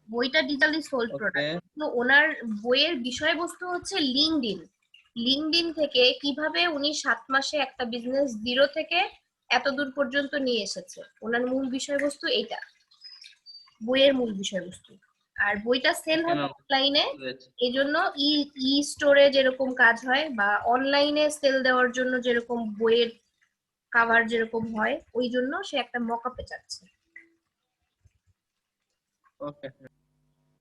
বইটা digitally sold ওকে। Product. তো ওনার বইয়ের বিষয়বস্তু হচ্ছে লিঙ্কডইন। লিঙ্কডইন থেকে কিভাবে উনি 7 মাসে একটা বিজনেস জিরো থেকে এত দূর পর্যন্ত নিয়ে এসেছে, ওনার মূল বিষয়বস্তু এইটা, বইয়ের মূল বিষয়বস্তু। আর বইটা সেল ওকে হবে ম্যাম, অনলাইনে, বুঝতে পেরেছি। এই জন্য ই ই স্টোরে যেরকম কাজ হয় বা অনলাইনে সেল দেওয়ার জন্য যেরকম বইয়ের কাভার যেরকম হয়, ওই জন্য সে একটা মকআপে চাচ্ছে। ওকে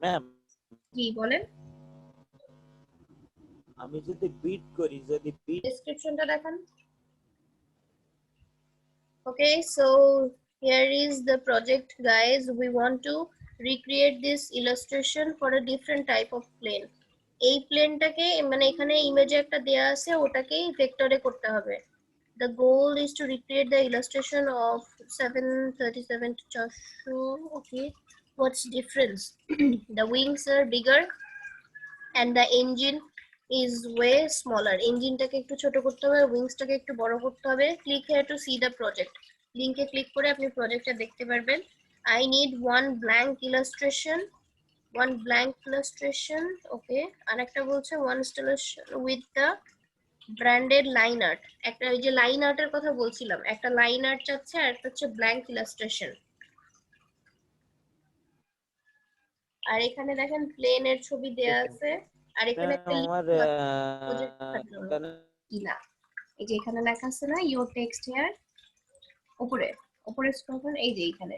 ম্যাম জি বলেন। আমি যদি বিট করি, যদি বিট ডেসক্রিপশনটা দেখান। Okay, so here is the project, guys. We want to recreate this illustration for a different type of plane. এই প্লেনটাকে মানে এখানে ইমেজে একটা দেয়া আছে, ওটাকেই ভেক্টরে করতে হবে। The goal is to recreate the illustration of 737 to 400. Okay, what's difference? The wings are bigger and the engine is way smaller. ইঞ্জিনটাকে একটু ছোট করতে হবে, উইংসটাকে একটু বড় করতে হবে। Click here to see the project. লিংকে ক্লিক করে আপনি প্রজেক্টটা দেখতে পারবেন। I need one blank illustration. One blank illustration. Okay, আর একটা বলছে one installation with the branded line art. একটা ওই যে লাইন আর্টের কথা বলছিলাম, একটা লাইন আর্ট চাচ্ছে আর একটা হচ্ছে ব্ল্যাঙ্ক ইলাস্ট্রেশন। আর এখানে দেখেন প্লেনের ছবি দেয়া আছে, আর এখানে একটা আমার প্রজেক্ট কি না, এই যে এখানে লেখা আছে না ইওর টেক্সট হিয়ার, উপরে উপরে স্ক্রল করুন, এই যে এখানে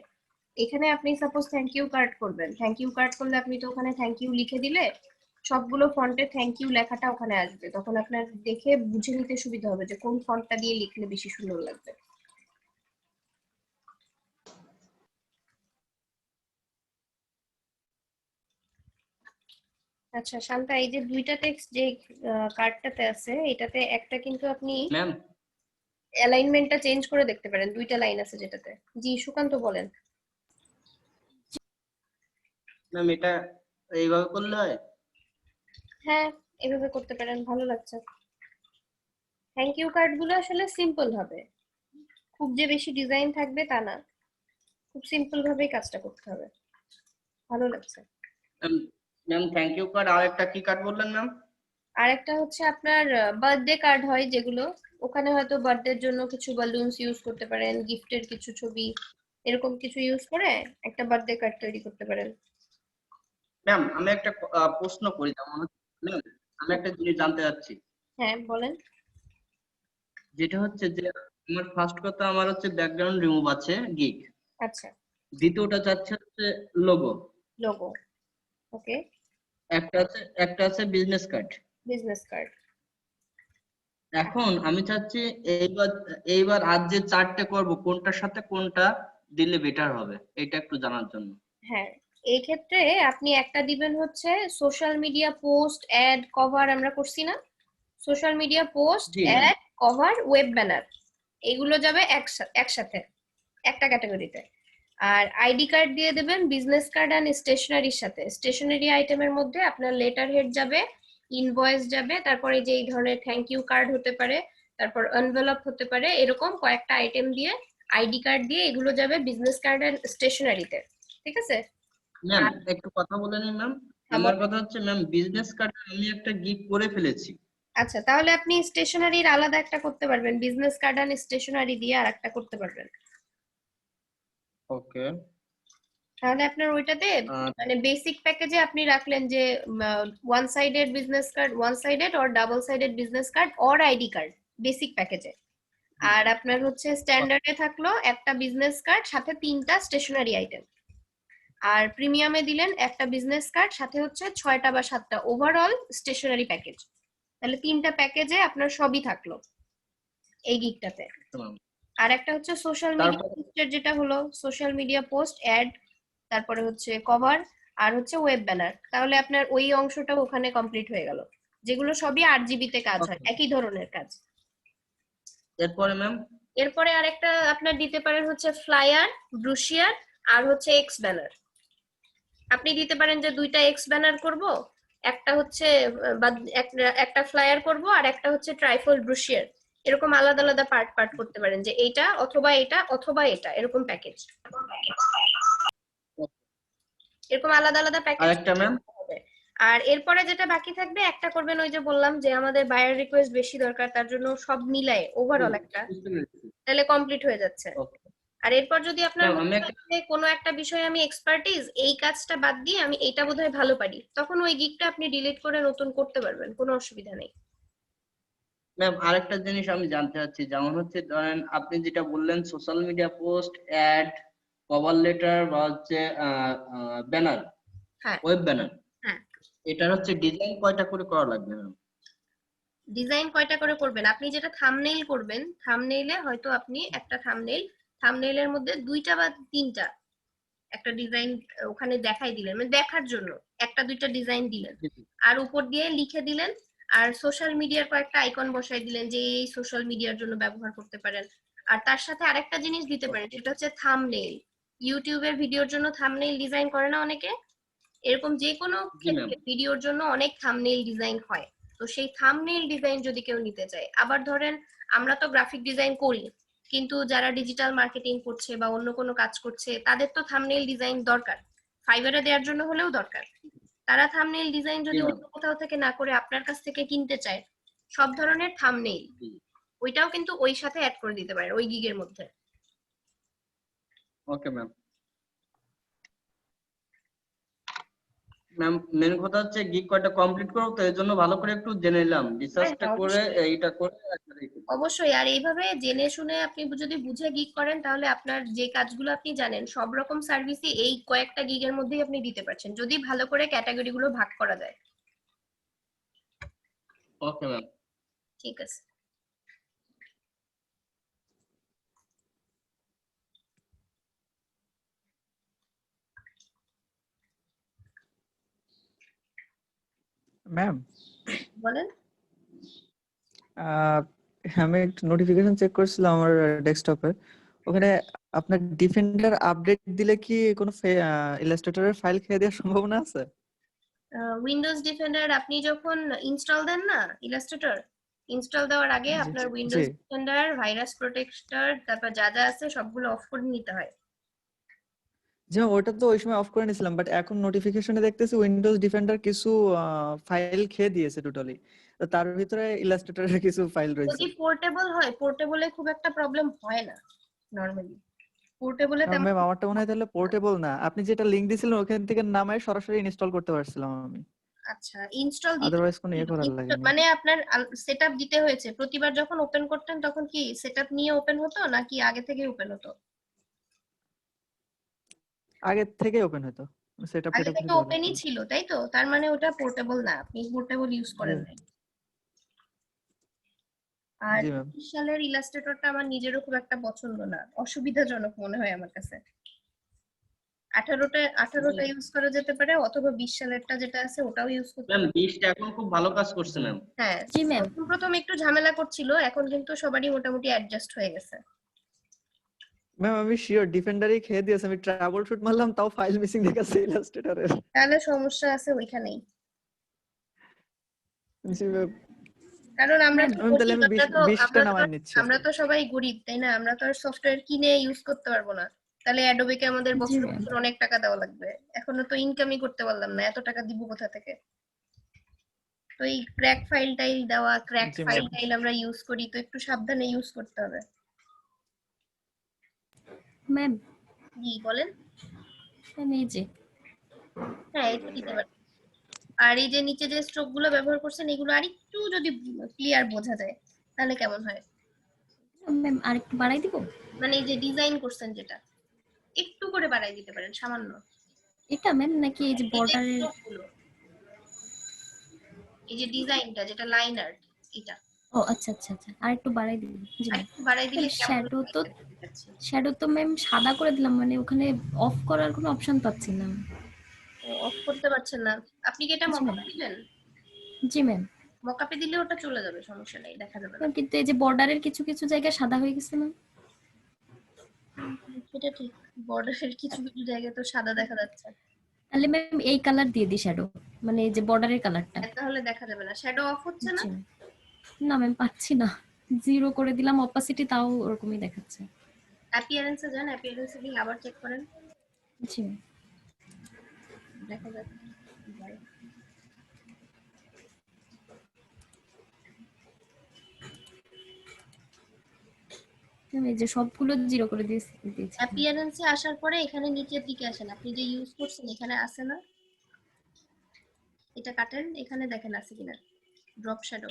এখানে আপনি সাপোজ থ্যাংক ইউ কার্ড করবেন, থ্যাংক ইউ কার্ড করলে আপনি তো ওখানে থ্যাংক ইউ লিখে দিলে সবগুলো ফন্টে থ্যাংক ইউ লেখাটা ওখানে আসবে, তখন আপনার দেখে বুঝে নিতে সুবিধা হবে যে কোন ফন্টটা দিয়ে লিখলে বেশি সুন্দর লাগবে। আচ্ছা শান্তা, এই যে দুইটা টেক্সট যে কার্ডটাতে আছে, এটাতে একটা কিন্তু আপনি ম্যাম। অ্যালাইনমেন্টটা চেঞ্জ করে দেখতে পারেন, দুইটা লাইন আছে যেটাতে। জি সুকান্ত বলেন। ম্যাম এটা এইভাবে করলে হয়? হ্যাঁ এভাবে করতে পারেন, ভালো লাগছে। থ্যাংক ইউ কার্ড গুলো আসলে সিম্পল হবে, খুব যে বেশি ডিজাইন থাকবে তা না, খুব সিম্পল ভাবেই কাজটা করতে হবে, ভালো লাগছে। ম্যাম থ্যাংক ইউ কার্ড, আর একটা কি কার্ড বললেন ম্যাম? আর একটা হচ্ছে আপনার বার্থডে কার্ড হয় যেগুলো, ওখানে হয়তো বার্থডের জন্য কিছু বালুনস ইউজ করতে পারেন, গিফটের কিছু ছবি, এরকম কিছু ইউজ করে একটা বার্থডে কার্ড তৈরি করতে পারেন। ম্যাম আমি একটা প্রশ্ন করি, তেমন ম্যাম আমি একটা জিনিস জানতে চাচ্ছি। হ্যাঁ বলেন। যেটা হচ্ছে যে আমার ফার্স্ট কথা, আমার হচ্ছে ব্যাকগ্রাউন্ড রিমুভ আছে গিগ, আচ্ছা দ্বিতীয়টা চাচ্ছে হচ্ছে লোগো, লোগো। ওকে, একটা আছে বিজনেস কার্ড। Business card. এখন আমি চাচ্ছি এইবার এইবার আজ যে চারটে করব, কোনটার সাথে কোনটা দিলে বেটার হবে, এটা একটু জানার জন্য। হ্যাঁ এই ক্ষেত্রে আপনি একটা দিবেন হচ্ছে social media post, ad, cover, আমরা করছি না সোশ্যাল মিডিয়া পোস্ট, জি ma'am. Ad, cover, web banner, এগুলো যাবে একসাথে একটা ক্যাটাগরিতে। আর আইডি কার্ড দিয়ে দেবেন বিজনেস কার্ড অ্যান্ড স্টেশনারির সাথে। স্টেশনারি আইটেমের মধ্যে আপনার লেটার হেড যাবে, ইনভয়েস যাবে, তারপরে যে এই ধরনের থ্যাংক ইউ কার্ড হতে পারে, তারপর এনভেলপ হতে পারে, এরকম কয়েকটা আইটেম দিয়ে আইডি কার্ড দিয়ে এগুলো যাবে বিজনেস কার্ড অ্যান্ড স্টেশনারিতে। ঠিক আছে ম্যাম একটু কথা বলে নিন ম্যাম। আমার কথা হচ্ছে ম্যাম, বিজনেস কার্ড আমি একটা গিফট করে ফেলেছি। আচ্ছা তাহলে আপনি স্টেশনারির আলাদা একটা করতে পারবেন, বিজনেস কার্ড অ্যান্ড স্টেশনারি দিয়ে আর একটা করতে পারবেন। ওকে। তাহলে আপনার ওইটাতে মানে বেসিক প্যাকেজে আপনি রাখলেন যে one sided business card, one sided or double sided business card or ID card basic প্যাকেজে। আর আপনার হচ্ছে স্ট্যান্ডার্ডে থাকলো একটা বিজনেস কার্ড সাথে 3টা স্টেশনারি আইটেম। আর প্রিমিয়ামে দিলেন একটা বিজনেস কার্ড সাথে হচ্ছে 6টা বা 7টা ওভারঅল স্টেশনারি প্যাকেজ। তাহলে 3টা প্যাকেজে আপনার সবই থাকলো এই গিকটাতে। আর একটা হচ্ছে সোশ্যাল মিডিয়া পোস্টের, যেটা হলো সোশ্যাল মিডিয়া পোস্ট, অ্যাড, তারপরে হচ্ছে কভার আর হচ্ছে ওয়েব ব্যানার। তাহলে আপনার ওই অংশটা ওখানে কমপ্লিট হয়ে গেল, যেগুলো সবই 8 GB তে কাজ হয়, একই ধরনের কাজ। এরপরে ম্যাম? এরপরে আরেকটা আপনার দিতে পারেন হচ্ছে ফ্লায়ার, ব্রুশিয়ার আর হচ্ছে এক্স ব্যানার। আপনি দিতে পারেন যে 2টা এক্স ব্যানার করব, একটা হচ্ছে বা একটা ফ্লায়ার করব আর একটা হচ্ছে ট্রাইফল ব্রুশিয়ার, এরকম আলাদা আলাদা পার্ট পার্ট করতে পারেন যে এইটা অথবা এটা অথবা এটা, এরকম প্যাকেজ। এরকম আলাদা আলাদা প্যাকেজ আরেকটা ম্যাম, হবে। আর এরপরে যেটা বাকি থাকবে একটা করবেন, ওই যে বললাম যে আমাদের বায়ার রিকোয়েস্ট বেশি দরকার, তার জন্য সব মিলায় ওভারঅল একটা, বুঝতে পেরেছি। তাহলে কমপ্লিট হয়ে যাচ্ছে। ওকে আর এরপর যদি আপনার ম্যাম, মনে আমি হয় একটা যে কোনো একটা বিষয়ে আমি এক্সপার্টিস, এই কাজটা বাদ দিয়ে আমি এইটা বোধহয় ভালো পারি, তখন ওই গিগটা আপনি ডিলিট করে নতুন করতে পারবেন, কোনো অসুবিধা নেই। ম্যাম আরেকটা জিনিস আমি জানতে চাচ্ছি, যেমন হচ্ছে ধরেন আপনি যেটা বললেন social media post, ad, cover letter বা হচ্ছে ব্যানার, হ্যাঁ ওয়েব ব্যানার, হ্যাঁ। এটার হচ্ছে ডিজাইন কয়টা করে করা লাগবে ম্যাম? ডিজাইন কয়টা করে করবেন? আপনি যেটা থাম্বনেইল করবেন, থাম্বনেইলে হয়তো আপনি একটা থাম্বনেইলের মধ্যে দুইটা বা তিনটা একটা ডিজাইন ওখানে দেখাই দিলেন, মানে দেখার জন্য একটা দুইটা ডিজাইন দিলেন, আর উপর দিয়ে লিখে দিলেন, আর সোশ্যাল মিডিয়ার কয়েকটা আইকন বসাই দিলেন যে এই সোশ্যাল মিডিয়ার জন্য ব্যবহার করতে পারেন। আর তার সাথে আরেকটা জিনিস দিতে পারেন, সেটা হচ্ছে থাম্বনেইল। ইউটিউবের ভিডিওর জন্য থাম্বনেইল ডিজাইন করে না অনেকে, এরকম যে কোনো জি ম্যাম। ক্ষেত্রে ভিডিওর জন্য অনেক থাম্বনেইল ডিজাইন হয়। তো সেই থাম্বনেইল ডিজাইন যদি কেউ নিতে চায়, আবার ধরেন আমরা তো গ্রাফিক ডিজাইন করি, কিন্তু যারা ডিজিটাল মার্কেটিং করছে বা অন্য কোনো কাজ করছে, তাদের তো থাম্বনেইল ডিজাইন দরকার, ফাইবারে দেওয়ার জন্য হলেও দরকার। তারা থাম্বনেইল ডিজাইন জি যদি ম্যাম। অন্য কোথাও থেকে না করে আপনার কাছ থেকে কিনতে চায়, সব ধরনের থাম্বনেইল ওইটাও কিন্তু ওই সাথে অ্যাড করে দিতে পারেন ওই গিগের মধ্যে। Okay ma'am. ম্যাম মেন কথা হচ্ছে গিগ কয়টা কমপ্লিট করবো, তো এর জন্য ভালো করে একটু জেনে নিলাম, রিসার্চটা হ্যাঁ, করে অবশ্যই এইটা করে একবারে ই করবো। অবশ্যই। আর এইভাবে জেনে শুনে আপনি যদি বুঝে গিগ করেন, তাহলে আপনার যে কাজগুলো আপনি জানেন সব রকম সার্ভিসই এই কয়েকটা গিগের মধ্যেই আপনি দিতে পারছেন, যদি ভালো করে ক্যাটাগরি গুলো ভাগ করা যায়। Okay ma'am. ঠিক আছে। ম্যাম, বলেন। আমি একটু নোটিফিকেশন চেক করছিলাম আমার ডেস্কটপে, ওখানে আপনার ডিফেন্ডার আপডেট দিলে কি কোনো ইলাস্ট্রেটরের ফাইল খেয়ে দেওয়ার সম্ভাবনা আছে? উইন্ডোজ ডিফেন্ডার আপনি যখন ইনস্টল দেন না, ইলাস্ট্রেটর ইনস্টল দেওয়ার আগে জি আপনার জি। উইন্ডোজ ডিফেন্ডার, ভাইরাস প্রোটেক্টর, তারপর যা যা আছে সবগুলো অফ করে নিতে হয়। জি ম্যাম, ওটা তো ওই সময় অফ করে নিয়েছিলাম, বাট এখন নোটিফিকেশনে দেখতেছি উইন্ডোজ ডিফেন্ডার কিছু ফাইল খেয়ে দিয়েছে টোটালি, তো তার ভিতরে ইলাস্ট্রেটরের কিছু ফাইল রয়েছে। যদি পোর্টেবল হয়, পোর্টেবলে খুব একটা প্রবলেম হয় না নরমালি, পোর্টেবলে তেমন। ম্যাম আমারটা মনে হয় তাহলে পোর্টেবল না, আপনি যেটা লিংক দিয়েছিলেন ওখান থেকে নামায় সরাসরি ইনস্টল করতে পারছিলাম আমি, আচ্ছা, ইনস্টল দিতে আদারওয়াইজ কোনো ইয়ে করার লাগেনি। মানে আপনার সেটআপ দিতে হয়েছে প্রতিবার যখন ওপেন করতেন, তখন কি সেটআপ নিয়ে ওপেন হতো নাকি আগে থেকে ওপেন হতো? আগে থেকে ওপেন হতো, সেটআপ আগে টেটআপ থেকে কিছু দেওয়া লাগতো ওপেনই না। ছিল, তাই তো? তার মানে ওটা পোর্টেবল না, আপনি পোর্টেবল ইউজ জি করেন নাই। আর জি ম্যাম। 20 সালের ইলাস্ট্রেটরটা আমার নিজেরও খুব একটা পছন্দ না, অসুবিধাজনক মনে হয় আমার কাছে। 18টা ইউজ করা যেতে পারে, অথবা 20 সালেরটা যেটা আছে ওটাও ইউজ করতে ম্যাম পারে। 20টা এখন খুব ভালো কাজ করছে জি ম্যাম। হ্যাঁ, জি ম্যাম। প্রথম প্রথম একটু ঝামেলা করছিল, এখন কিন্তু সবারই মোটামুটি অ্যাডজাস্ট হয়ে গেছে। ম্যাম আমি শিওর ডিফেন্ডারই খেয়ে দিয়েছে, আমি ট্রাবল শুট মারলাম তাও ফাইল মিসিং দেখাচ্ছে ইলাস্ট্রেটরের। তাহলে সমস্যা আছে ওইখানেই। জি ম্যাম। কারণ আমরা তো ম্যাম তাহলে গরিব, আমি 20টা নামায় নিচ্ছি। আমরা তো সবাই গরিব, তাই না? আমরা তো আর সফটওয়্যার কিনে ইউজ করতে পারবো না, তাহলে অ্যাডোবে আমাদের জি বছর ম্যাম। বছর অনেক টাকা দেওয়া লাগবে। এখনো তো ইনকামই করতে পারলাম না, এত টাকা দিব কোথা থেকে? তো এই ক্র্যাক ফাইল টাইল দেওয়া, ক্র্যাক জি ফাইল ম্যাম। টাইল আমরা ইউজ করি, তো একটু সাবধানে ইউজ করতে হবে। ম্যাম, জি বলেন। এই যে হ্যাঁ, এটা দিতে পারেন। আর এই যে নিচে যে স্ট্রোক গুলো ব্যবহার করছেন, এগুলো আরেকটু যদি ক্লিয়ার বোঝা যায় তাহলে কেমন হয়? ম্যাম আরেকটু বাড়াই দিব? মানে এই যে ডিজাইন করছেন যেটা, একটু করে বাড়াই দিতে পারেন সামান্য। এটা ম্যাম নাকি এই যে এই যে বর্ডারের? stroke গুলো, এই যে ডিজাইনটা যেটা লাইন আর্ট, এটা ও আচ্ছা আচ্ছা আচ্ছা, আরেকটু বাড়াই দিব। জি ম্যাম। আরেকটু বাড়াই দিলে কেমন শ্যাডো তো ম্যাম সাদা করে দিলাম, মানে ওখানে অফ করার কোনো অপশন পাচ্ছি না। অফ করতে পারছেন না? আপনি কি এটা জি ম্যাম। মকআপে দিবেন? জি ম্যাম। মকআপে দিলে ওটা চলে যাবে, সমস্যা নেই, দেখা যাবে না। ম্যাম কিন্তু এই যে বর্ডারের কিছু কিছু জায়গায় সাদা হয়ে গেছে ম্যাম। সেটা ঠিক, বর্ডারের কিছু কিছু জায়গায় তো সাদা দেখা যাচ্ছে। তাহলে ম্যাম এই কালার দিয়ে দিই শ্যাডো, মানে এই যে বর্ডারের কালারটা। তাহলে দেখা যাবে না, শ্যাডো অফ হচ্ছে না। জি ম্যাম। না ম্যাম পাচ্ছি না, জিরো করে দিলাম অপাসিটি, তাও ওরকমই দেখাচ্ছে। অ্যাপিয়ারেন্সে যান, অ্যাপিয়ারেন্সে গিয়ে আবার চেক করেন। জি ম্যাম। দেখা যাক কি হয়। এই যে সবগুলো জিরো করে দিয়েছি। অ্যাপিয়ারেন্সে আসার পরে এখানে নিচের দিকে আসেন, আপনি যে ইউজ করছেন এখানে আছে না, এটা কাটেন, এখানে দেখেন আছে কিনা ড্রপ শ্যাডো।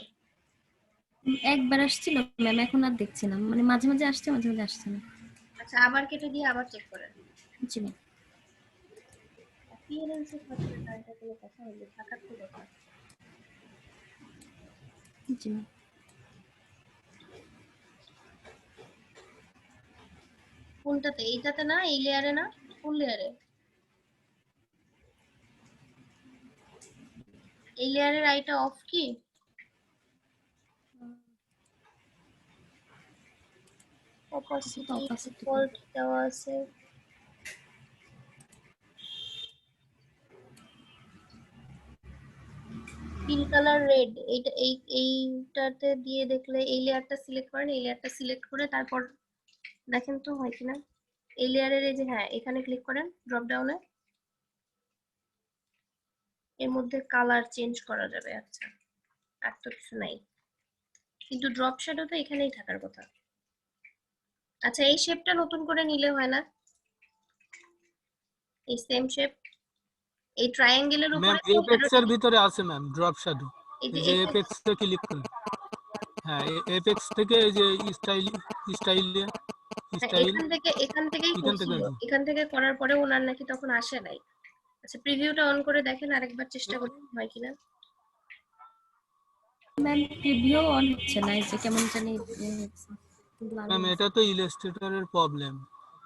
একবার আসছিল ম্যাম, এখন আর দেখছি না, মানে মাঝে মাঝে আসছে মাঝে মাঝে আসছে না। আচ্ছা আবার কেটে দিয়ে আবার চেক করেন। জি ম্যাম। অ্যাপিয়ারেন্সে থাকলে না, এটা কোনো কথা হলো, থাকার তো কথা। জি ম্যাম। কোনটাতে, এইটাতে না, এই লেয়ারে না, কোন লেয়ারে? এই লেয়ারের আইটা অফ কি? অপাসিটি opacity ডিফল্ট দেওয়া আছে। ফিল কালার রেড, এইটাতে দিয়ে দেখলে, এই লেয়ারটা সিলেক্ট করেন, এই লেয়ারটা সিলেক্ট করে তারপর দেখেন তো হয় কিনা। এই লেয়ারের এই যে, হ্যাঁ এখানে ক্লিক করেন ড্রপ ডাউনে, এর মধ্যে কালার চেঞ্জ করা যাবে। আচ্ছা আর তো কিছু নাই, কিন্তু ড্রপ শ্যাডো তো এখানেই থাকার কথা। আচ্ছা এই শেপটা নতুন করে নিলে হয় না? এই সেম শেপ, এই ট্রায়াঙ্গেলের ম্যাম উপরে এপেক্স এর ভিতরে আছে ম্যাম ড্রপ শ্যাডো। এই এই যে যে এখানে এপেক্স এ ক্লিক করুন। হ্যাঁ এপেক্স থেকে এই যে স্টাইল স্টাইল স্টাইল এখান থেকেই এখান থেকে করছিল, আছে। এখান থেকে করার পরে ওনার নাকি তখন আসে নাই। আচ্ছা প্রিভিউটা অন করে দেখেন আরেকবার, চেষ্টা করুন হয় কিনা। ম্যাম প্রিভিউ অন হচ্ছে না, এই যে কেমন জানি লাল ম্যাম হয়ে এটা তো ইলাস্ট্রেটরের প্রবলেম।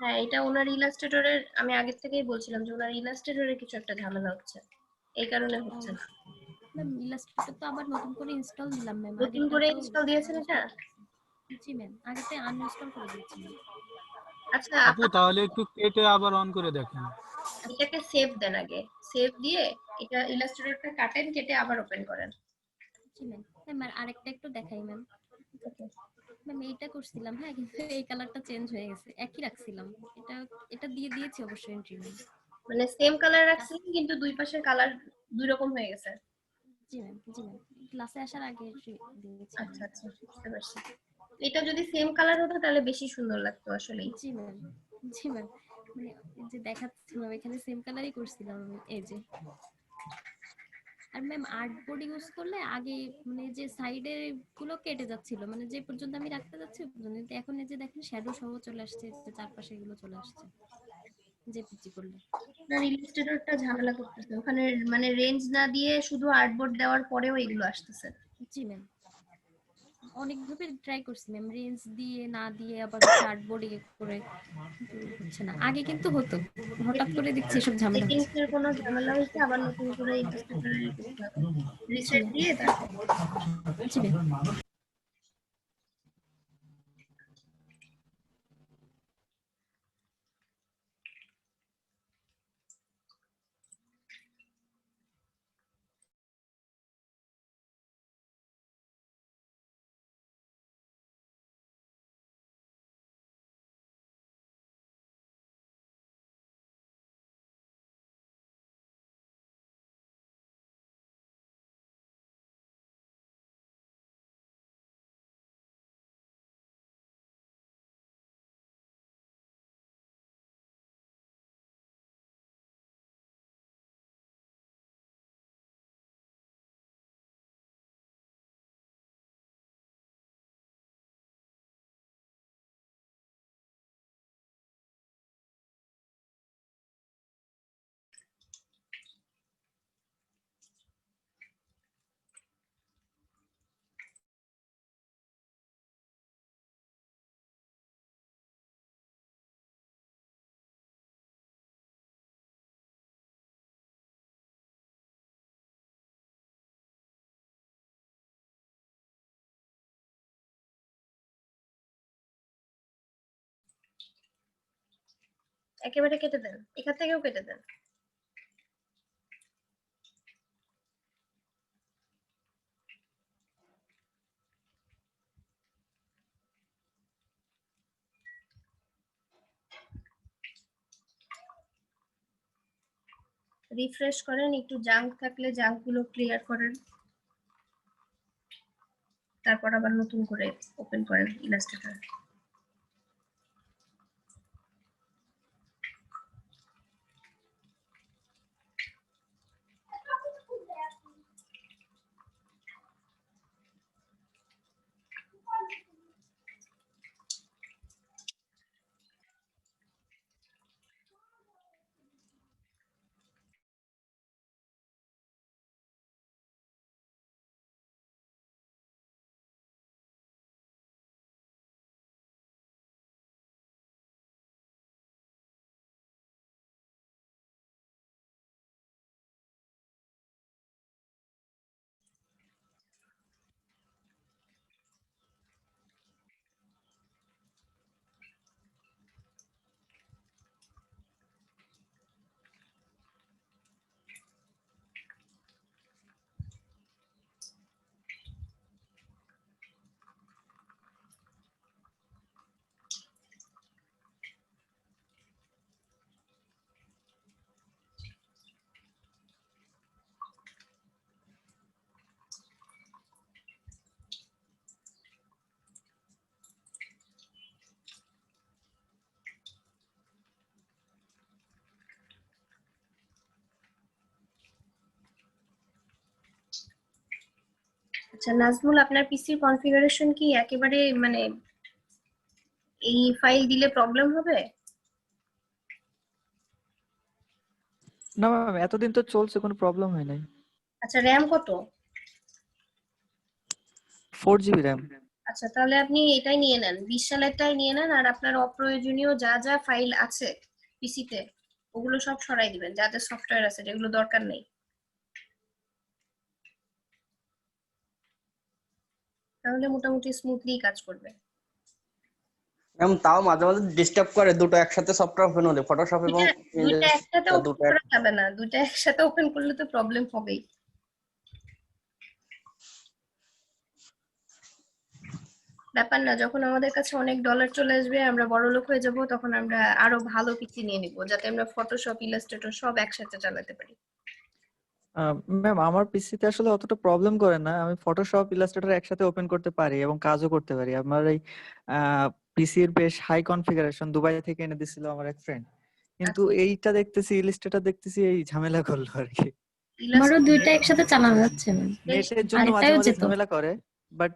হ্যাঁ এটা ওনার ইলাস্ট্রেটরের, আমি আগে থেকেই বলছিলাম যে ওনার ইলাস্ট্রেটরের কিছু একটা ঝামেলা হচ্ছে, এই কারণে হচ্ছে না। ম্যাম ইলাস্ট্রেটর তো আবার নতুন করে ইনস্টল দিলাম ম্যাম, নতুন আগেরটা করে তো ইনস্টল দিয়েছেন এটা? জি ম্যাম, আগেতে আনইনস্টল করে দিয়েছিলাম। আচ্ছা আপু তাহলে একটু কেটে আবার অন করে দেখেন। এটাকে সেভ দেন আগে, সেভ দিয়ে এটা ইলাস্ট্রেটরটা কাটেন, কেটে আবার ওপেন করেন। জি ম্যাম। ম্যাম আর আরেকটা একটু দেখাই ম্যাম। ওকে, ম্যাম এইটা করছিলাম, হ্যাঁ কিন্তু এই কালারটা চেঞ্জ হয়ে গেছে, একই রাখছিলাম। এটা এটা দিয়ে দিয়েছি অবশ্যই এন্ট্রি ম্যাম। মানে সেম কালার রাখছিলেন কিন্তু দুই পাশের কালার দুই রকম হয়ে গেছে। জি ম্যাম, জি ম্যাম, ক্লাসে আসার আগে এন্ট্রি দিয়েছি আচ্ছা ম্যাম। আচ্ছা বুঝতে পারছি। এটা যদি সেম কালার হতো তাহলে বেশি সুন্দর লাগতো আসলেই। জি ম্যাম, জি ম্যাম, মানে এই যে দেখাচ্ছি ম্যাম, এখানে সেম কালারই করছিলাম আমি, এই যে। আর ম্যাম আর্টবোর্ড ইউজ করলে আগে মানে যে সাইডে গুলো কেটে যাচ্ছিল, মানে যে পর্যন্ত আমি রাখতে যাচ্ছি ওই পর্যন্ত, কিন্তু এখন এই যে দেখেন শ্যাডো সহ চলে আসছে, যে চারপাশে এগুলো চলে আসছে জেপিজি করলে। আপনার ইলাস্ট্রেটরটা ঝামেলা করতেছে ওখানে, মানে রেঞ্জ না দিয়ে শুধু আর্টবোর্ড দেওয়ার পরেও এগুলো আসতেছে। জি ম্যাম, অনেকভাবে ট্রাই করছি ম্যাম, রেঞ্জ দিয়ে না দিয়ে আবার হচ্ছে আর্টবোর্ড ইয়ে করে, কিন্তু হচ্ছে না। আগে কিন্তু হতো, হঠাৎ করে দেখছি এসব ঝামেলা হচ্ছে। সেটিংস এর কোনো ঝামেলা হয়েছে, আবার নতুন করে ইলাস্ট্রেটরে করতে হবে, জি রিসেট ম্যাম, দিয়ে তারপর। জি ম্যাম। একেবারে কেটে দেন, এখান থেকেও কেটে দেন। রিফ্রেশ করেন, একটু জাঙ্ক থাকলে জাঙ্ক গুলো ক্লিয়ার করেন, তারপর আবার নতুন করে ওপেন করেন ইলাস্ট্রেটর। আচ্ছা নাজমুল, আপনার পিসির কনফিগারেশন কি একেবারে মানে এই ফাইল দিলে প্রবলেম হবে? না ম্যাম, এতদিন তো চলছে, কোনো প্রবলেম হয় নাই। আচ্ছা র্যাম কত? 4 GB র্যাম। আচ্ছা তাহলে আপনি এটাই নিয়ে নেন, 20 সালেরটাই নিয়ে নেন, আর আপনার অপ্রয়োজনীয় যা যা ফাইল আছে পিসিতে ওগুলো সব সরাই দিবেন, যা যা সফটওয়্যার আছে যেগুলো দরকার নেই, তাহলে মোটামুটি স্মুথলি কাজ করবে। ম্যাম তাও মাঝে মাঝে ডিস্টার্ব করে দুটো একসাথে সফটওয়্যার ওপেন হলে, ফটোশপ এবং দুইটা একসাথে ওপেন দুটো করা যাবে না, দুইটা একসাথে ওপেন করলে তো প্রবলেম হবেই। ব্যাপার না, যখন আমাদের কাছে অনেক ডলার চলে আসবে, আমরা বড়লোক হয়ে যাব, তখন আমরা আরো ভালো পিসি নিয়ে নিব, যাতে আমরা ফটোশপ ইলাস্ট্রেটর সব একসাথে চালাতে পারি। ম্যাম আমার পিসিতে আসলে অতটা প্রবলেম করে না, আমি ফটোশপ ইলাস্ট্রেটর একসাথে ওপেন করতে পারি এবং কাজও করতে পারি। আমার এই পিসির বেশ হাই কনফিগারেশন দুবাই থেকে এনে দিছিল আমার এক ফ্রেন্ড, কিন্তু আচ্ছা এইটা দেখতেছি ইলাস্ট্রেটর দেখতেছি এই ঝামেলা করলো আর কি। আমারও দুইটা একসাথে চালানো যাচ্ছে ম্যাম, নেটের জন্য মাঝে আরেকটাও মাঝে যেত। ঝামেলা করে, বাট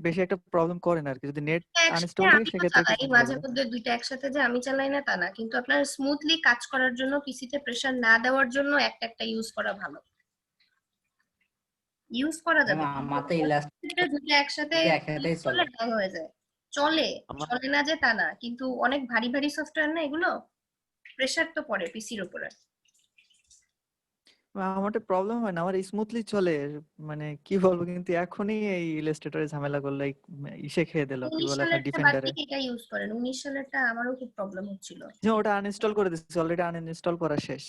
বেশি একটা প্রবলেম করে না আর কি। যদি নেট একসাথে আনস্টেবল থাকে আমিও সেক্ষেত্রে একটু চালাই ঝামেলা মাঝে করে। মধ্যে, দুইটা একসাথে যে আমি চালাই না তা না, কিন্তু আপনার স্মুথলি কাজ করার জন্য পিসিতে প্রেসার না দেওয়ার জন্য একটা একটা ইউজ করা ভালো। ইউজ করা যাবে ম্যাম কিন্তু আমার তো ইলাস্ট্রেটর দুটো একসাথে একসাথেই use চলে। করলে হ্যাং হয়ে যায়। চলে, আমার চলে না যে তা না, কিন্তু অনেক ভারী ভারী সফটওয়্যার না এগুলো, প্রেসার তো পড়ে পিসির উপরে। আমার প্রবলেম হয় না, আমার স্মুথলি চলে, মানে কি বলবো, কিন্তু এখনই এই ইলাস্ট্রেটরে ঝামেলা করলো, এই ইসে খেয়ে দিল, কি 19 বলে আপনার সালেরটা বাদ ডিফেন্ডারে। দিয়ে এটা ইউজ করেন, 19 সালেরটা আমারও খুব প্রবলেম হচ্ছিল। যে ওটা আনইনস্টল করে দিচ্ছি, অলরেডি আনইনস্টল করা শেষ।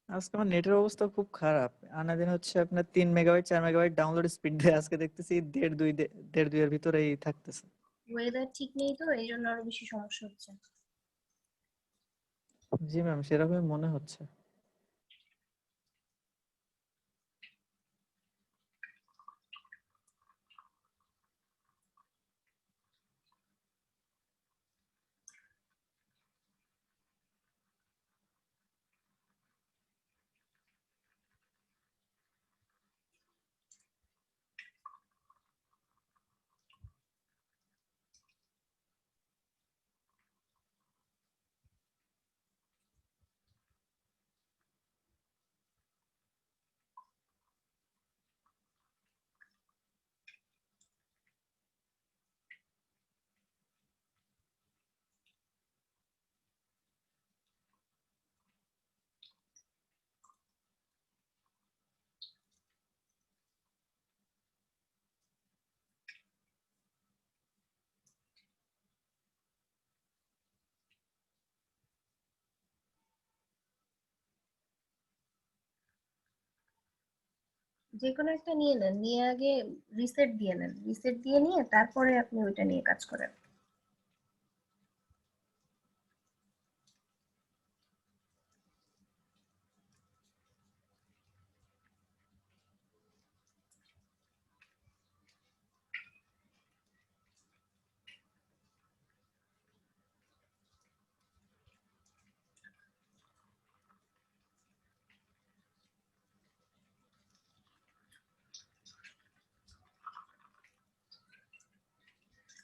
আজকে আমার নেটের অবস্থা খুব খারাপ, আনাদিন হচ্ছে আপনার 3 মেগাবাইট 4 মেগাবাইট ডাউনলোড স্পিড দেয়, আজকে দেখতেছি 1.5 2 এর ভিতরেই থাকতেছে। ওয়েদার ঠিক নেই তো এই জন্য আরো বেশি সমস্যা হচ্ছে। জি ম্যাম, সেরকমই মনে হচ্ছে। যে কোনো একটা নিয়ে নেন, নিয়ে আগে রিসেট দিয়ে নেন, রিসেট দিয়ে নিয়ে তারপরে আপনি ওইটা নিয়ে কাজ করেন।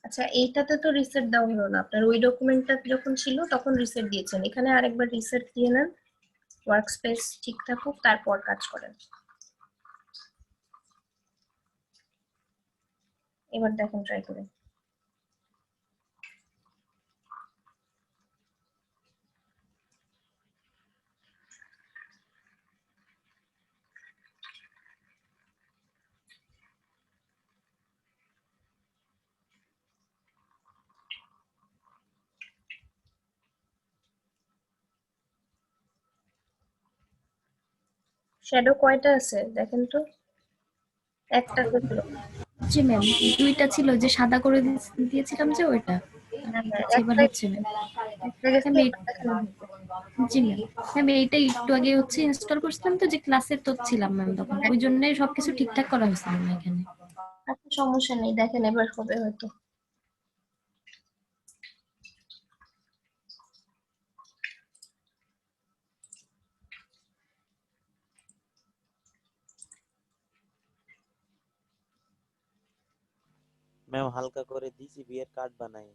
আচ্ছা, এইটাতে তো রিসেট দেওয়া হলো না, আপনার ওই ডকুমেন্টটা যখন ছিল তখন রিসেট দিয়েছেন, এখানে আরেকবার রিসেট দিয়ে নেন, ওয়ার্ক স্পেস ঠিক থাকুক, তারপর কাজ করেন। এবার দেখেন ট্রাই করে। শ্যাডো কয়টা আছে দেখেন তো? একটা তো ছিল। জি ম্যাম, দুইটা ছিল, যে সাদা করে দিয়েছিলাম যে ওইটা। হ্যাঁ, হ্যাঁ, এবার একটা হচ্ছে ম্যাম। একটা গেছে, ম্যাম এবার দেখেন হয়েছে। জি ম্যাম, ম্যাম এইটা একটু আগে হচ্ছে ইনস্টল করছিলাম তো, যে ক্লাসে তো ছিলাম ম্যাম তখন, ওই জন্য সবকিছু ঠিকঠাক করা হয়েছিল ম্যাম এখানে। আচ্ছা, সমস্যা নেই, দেখেন এবার হবে হয়তো। ম্যাম হালকা করে দিছি বিয়ের কার্ড বানাই।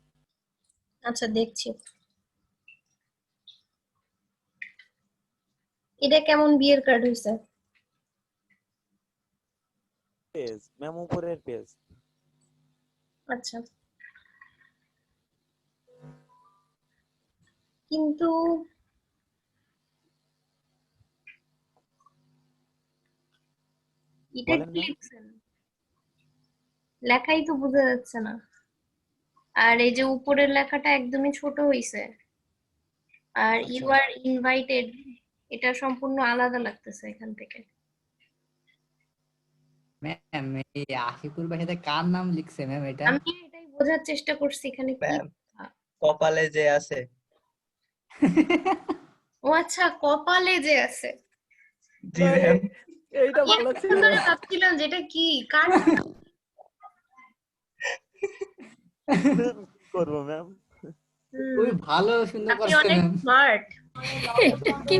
আচ্ছা, দেখছি এটা কেমন বিয়ের কার্ড হয়েছে। পেজ ম্যাম উপরের পেজ। আচ্ছা, কিন্তু এটা বলেন কি ম্যাম। লিখছেন? লেখাই তো বোঝা যাচ্ছে না। আর এই যে উপরের লেখাটা একদমই ছোট হইছে, আর ইউ আচ্ছা আর ইনভাইটেড, এটা সম্পূর্ণ আলাদা লাগতেছে এখান থেকে। ম্যাম, এই আশিকুর ভাই সাথে কার নাম লিখছে ম্যাম এটা? আমি এটাই বোঝার চেষ্টা করছি এখানে কি ম্যাম কথা। কপালে যে আছে। ও আচ্ছা, কপালে যে আছে। জি ম্যাম। এইটা আমি ভালো ছিল। এতক্ষণ ধরে ভাবছিলাম যেটা কি কার। কি করবো ম্যাম। খুবই ভালো, সুন্দর আপনি করছে অনেক ম্যাম। স্মার্ট। এটা কি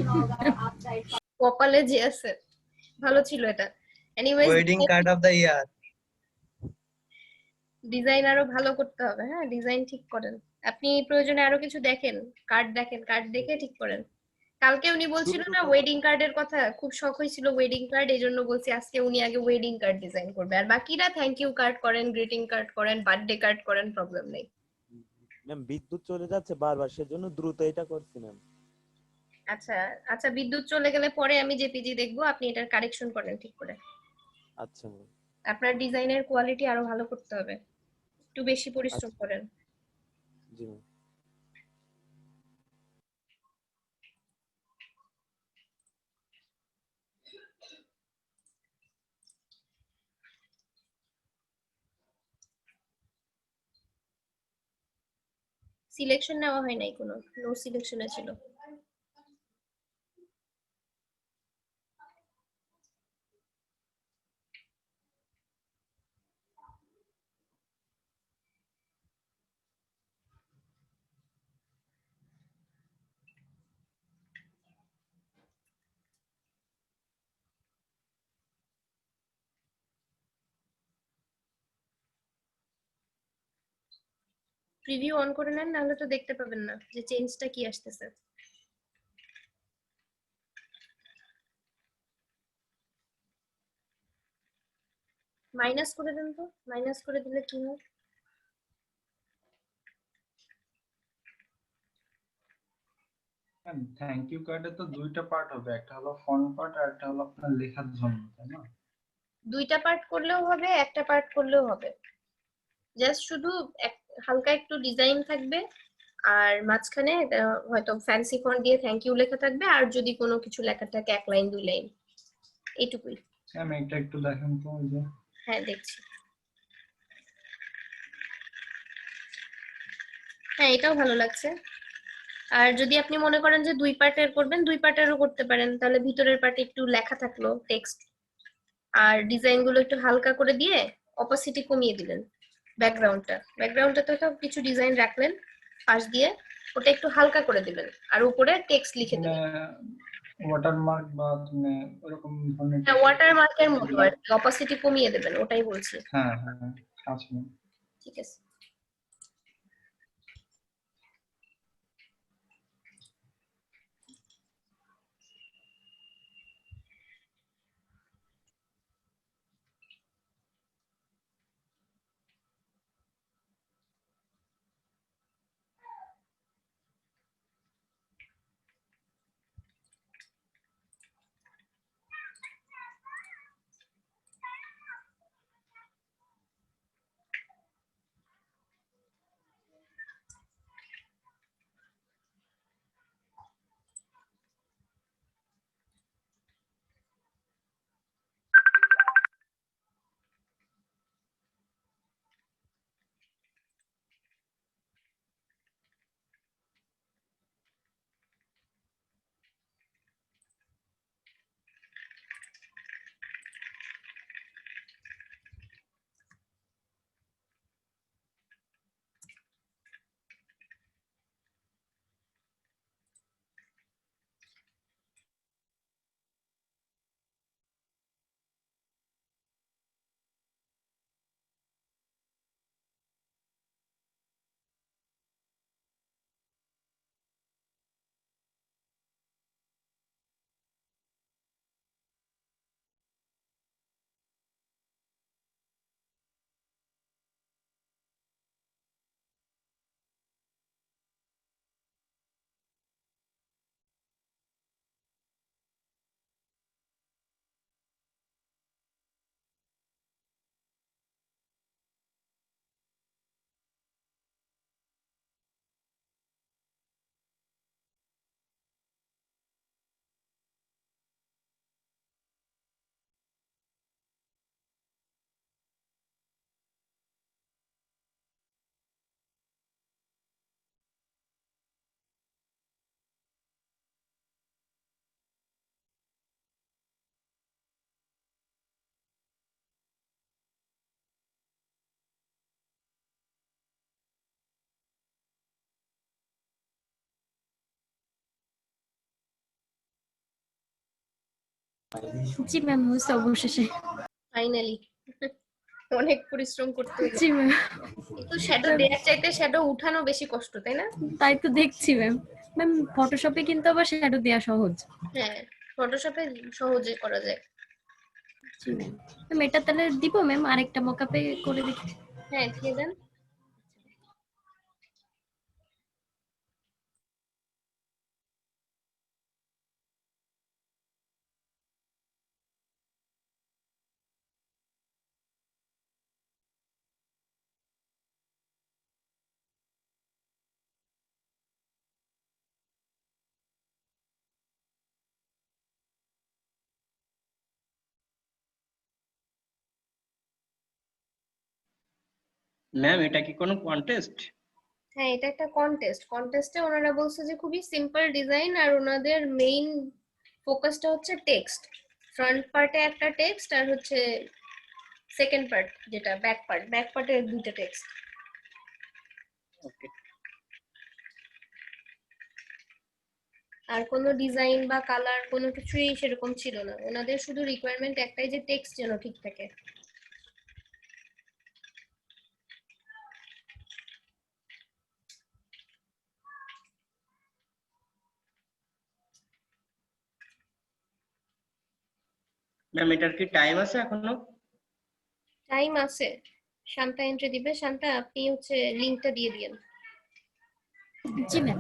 কপালে যে আছে, ভালো ছিল এটা। Anyways, wedding card of the year. Design আরো ভালো করতে হবে, হ্যাঁ ডিজাইন ঠিক করেন। আপনি প্রয়োজনে আরো কিছু দেখেন, কার্ড দেখেন, কার্ড দেখে ঠিক করেন। কালকে উনি বলছিল শুধু না ওয়েডিং কার্ডের কথা, খুব শখ হয়েছিল ওয়েডিং কার্ড, এই জন্য বলছি আজকে উনি আগে ওয়েডিং কার্ড ডিজাইন করবে, আর বাকিরা থ্যাংক ইউ কার্ড করেন, গ্রিটিং কার্ড করেন, বার্থডে কার্ড করেন, প্রবলেম নেই। ম্যাম বিদ্যুৎ চলে যাচ্ছে বারবার, সেজন্য দ্রুত এটা করছি ম্যাম। আচ্ছা আচ্ছা, বিদ্যুৎ চলে গেলে পরে আমি জেপিজি দেখবো, আপনি এটার কারেকশন করেন ঠিক করে। আচ্ছা ম্যাম। আপনার ডিজাইনের কোয়ালিটি আরো ভালো করতে হবে, একটু বেশি পরিশ্রম আচ্ছা করেন। জি ম্যাম। সিলেকশন নেওয়া হয় নাই কোনো, নো সিলেকশনে ছিল। প্রিভিউ অন করে নেন, নাহলে তো দেখতে পাবেন না যে চেঞ্জটা কি আসতেছে। মাইনাস করে দেন তো, মাইনাস করে দিলে কি হয়? থ্যাংক ইউ কার্ডে তো দুইটা পার্ট হবে, একটা হলো ফন্ট পার্ট আর একটা হলো আপনার লেখার জন্য, তাই না? দুইটা পার্ট করলেও হবে, একটা পার্ট করলেও হবে। জাস্ট শুধু হালকা একটু ডিজাইন থাকবে, আর মাঝখানে হয়তো ফ্যান্সি ফন্ট দিয়ে থ্যাংক ইউ লেখা থাকবে, আর যদি কোনো কিছু লেখা থাকে 1 লাইন 2 লাইন, এইটুকুই। ম্যাম এটা একটু দেখেন তো, ওই যে হ্যাঁ দেখছি। হ্যাঁ এটাও ভালো লাগছে। আর যদি আপনি মনে করেন যে 2 পার্টের করবেন, 2 পার্টেরও করতে পারেন, তাহলে ভিতরের পার্টে একটু লেখা থাকলো টেক্সট, আর ডিজাইন গুলো একটু হালকা করে দিয়ে অপাসিটি কমিয়ে দিলেন। ব্যাকগ্রাউন্ডটা তো কিছু ডিজাইন রাখলেন পাশ দিয়ে, ওটা একটু হালকা করে দিবেন, আর উপরে টেক্সট লিখে দিবেন। ওয়াটারমার্ক বা তুমি এরকম ধরনের হ্যাঁ ওয়াটারমার্কের মতো আর কি, অপাসিটি কমিয়ে দেবেন, ওটাই বলছি। হ্যাঁ হ্যাঁ আচ্ছা ম্যাম। ঠিক আছে। জি ম্যাম, হয়েছে অবশেষে। ফাইনালি অনেক পরিশ্রম করতে হলো, জি ম্যাম। কিন্তু শ্যাডো দেওয়ার চাইতে শ্যাডো উঠানো বেশি কষ্ট, তাই না? তাই তো দেখছি ম্যাম। ম্যাম ফটোশপে কিন্তু আবার শ্যাডো দেওয়া সহজ। হ্যাঁ ফটোশপে সহজে করা যায়। জি ম্যাম। ম্যাম এটা তাহলে দিব ম্যাম, আরেকটা মকআপে করে দেখি। হ্যাঁ দিয়ে দেন। ম্যাম এটা কি কোনো কন্টেস্ট? হ্যাঁ এটা একটা কন্টেস্টে ওনারা বলছে যে খুবই সিম্পল ডিজাইন, আর ওনাদের মেইন ফোকাসটা হচ্ছে টেক্সট। ফ্রন্ট পার্টে একটা টেক্সট, আর হচ্ছে সেকেন্ড পার্ট যেটা ব্যাক পার্টে দুটো টেক্সট। ওকে। আর কোনো ডিজাইন বা কালার কোনো কিছুই সেরকম ছিল না, ওনাদের শুধু রিকোয়ারমেন্ট একটাই যে টেক্সট যেন ঠিক থাকে। ম্যাম এটার কি টাইম আছে এখনো? টাইম আছে, শান্তা এন্ট্রি দিবে। শান্তা আপনি হচ্ছে লিংকটা দিয়ে দিয়েন। জি ম্যাম।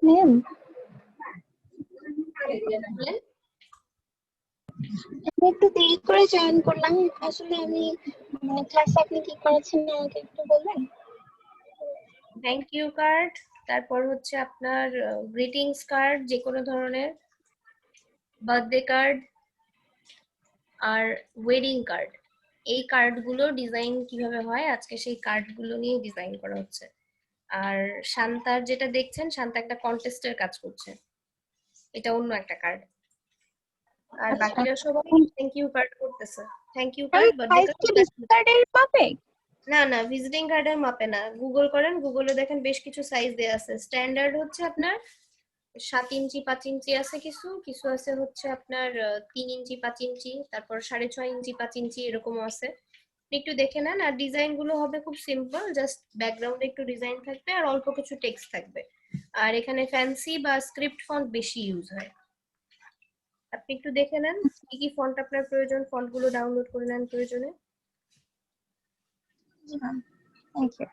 ম্যাম বলেন। আমি একটু দেরি করে জয়েন করলাম, আসলে আমি ক্লাসে আপনি কি করেছেন আমাকে একটু বলবেন? থ্যাংক ইউ কার্ড, তারপর হচ্ছে আপনার গ্রিটিংস কার্ড, যে কোনো ধরনের বার্থডে কার্ড আর ওয়েডিং কার্ড, এই কার্ডগুলো ডিজাইন কিভাবে হয় আজকে সেই কার্ডগুলো নিয়ে ডিজাইন করা হচ্ছে। আর শান্তার যেটা দেখছেন, শান্তা একটা কন্টেস্টের কাজ করছে, এটা অন্য একটা কার্ড। আর আচ্ছা, বাকিরা সবাই থ্যাংক ইউ কার্ড করতেছে। থ্যাংক ইউ ওই কার্ড, বার্থডে সাইজ কি বিস্তারের পাবে? না না, ভিজিটিং কার্ডের মাপে না। গুগল করেন, গুগলে দেখেন বেশ কিছু সাইজ দেয়া আছে। স্ট্যান্ডার্ড হচ্ছে আপনার 7 ইঞ্চি 5 ইঞ্চি আছে, কিছু কিছু আছে হচ্ছে আপনার 3 ইঞ্চি 5 ইঞ্চি, তারপর 6.5 ইঞ্চি 5 ইঞ্চি এরকমও আছে। আপনি একটু দেখে নেন। আর ডিজাইন গুলো হবে খুব সিম্পল, জাস্ট ব্যাকগ্রাউন্ডে একটু ডিজাইন থাকবে আর অল্প কিছু টেক্সট থাকবে। আর এখানে ফ্যান্সি বা স্ক্রিপ্ট ফন্ট বেশি ইউজ হয়। আপনি একটু দেখে নেন কি কি ফন্ট আপনার প্রয়োজন, ফন্ট গুলো ডাউনলোড করে নেন প্রয়োজনে। জি ম্যাম, থ্যাংক ইউ।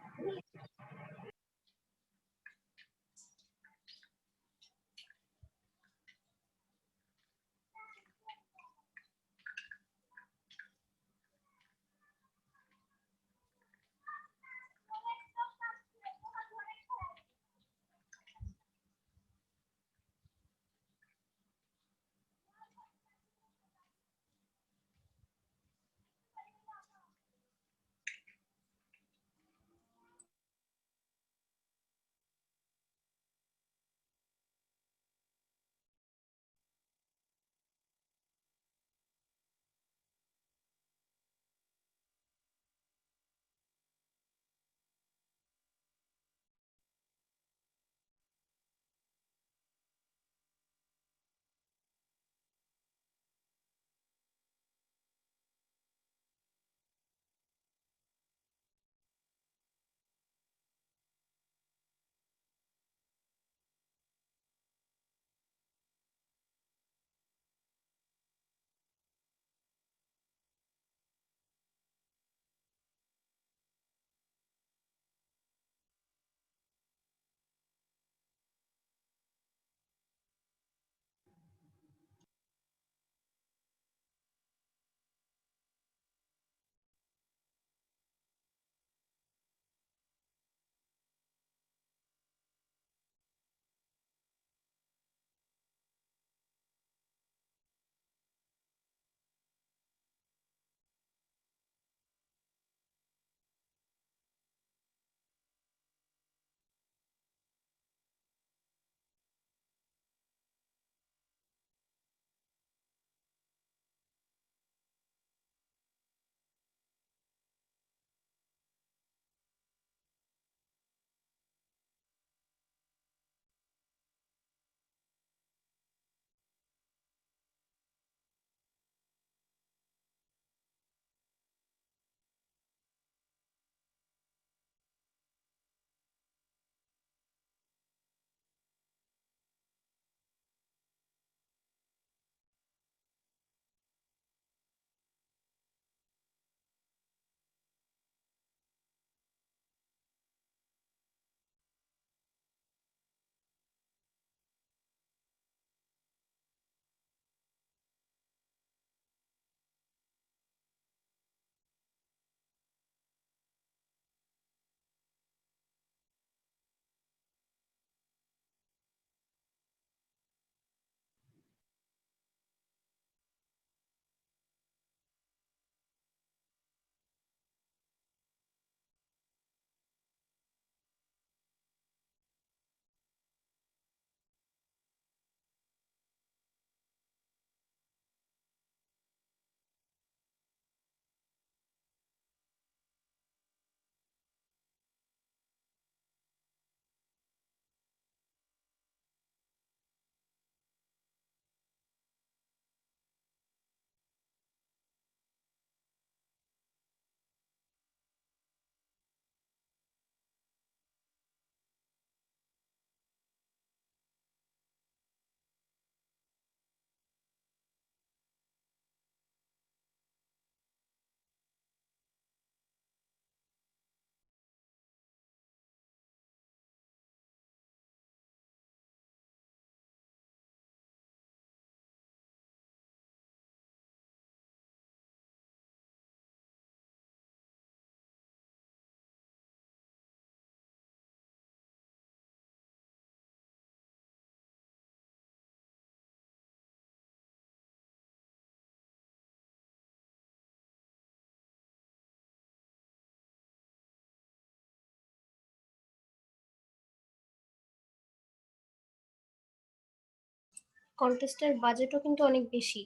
কন্টেস্টের বাজেটও কিন্তু অনেক বেশি,